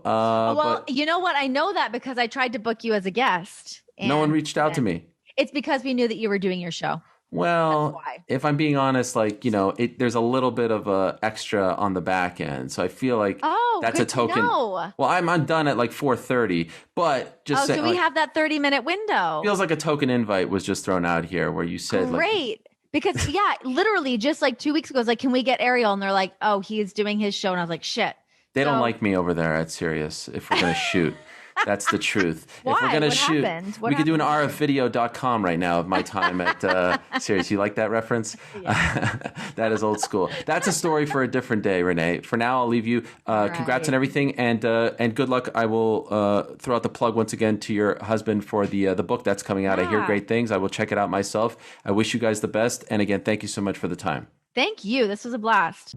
[SPEAKER 2] You know what? I know that because I tried to book you as a guest.
[SPEAKER 1] No one reached out to me.
[SPEAKER 2] It's because we knew that you were doing your show.
[SPEAKER 1] Well, if I'm being honest, there's a little bit of a extra on the back end, so I feel like that's a token. Well, I'm done at 4:30, but just
[SPEAKER 2] so we have that 30-minute window.
[SPEAKER 1] Feels like a token invite was just thrown out here, where you said
[SPEAKER 2] great. Because literally just 2 weeks ago, I was like, can we get Ariel? And they're like, oh, he's doing his show, and I was like, shit.
[SPEAKER 1] They don't like me over there at Sirius if we're gonna shoot. That's the truth.
[SPEAKER 2] Why?
[SPEAKER 1] If we're going to shoot,
[SPEAKER 2] we
[SPEAKER 1] could do an rfvideo.com right now of my time at Sirius. You like that reference? Yeah. That is old school. That's a story for a different day, Renee. For now, I'll leave you. Congrats on everything, and good luck. I will throw out the plug once again to your husband for the book that's coming out. I hear great things. I will check it out myself. I wish you guys the best. And again, thank you so much for the time.
[SPEAKER 2] Thank you. This was a blast.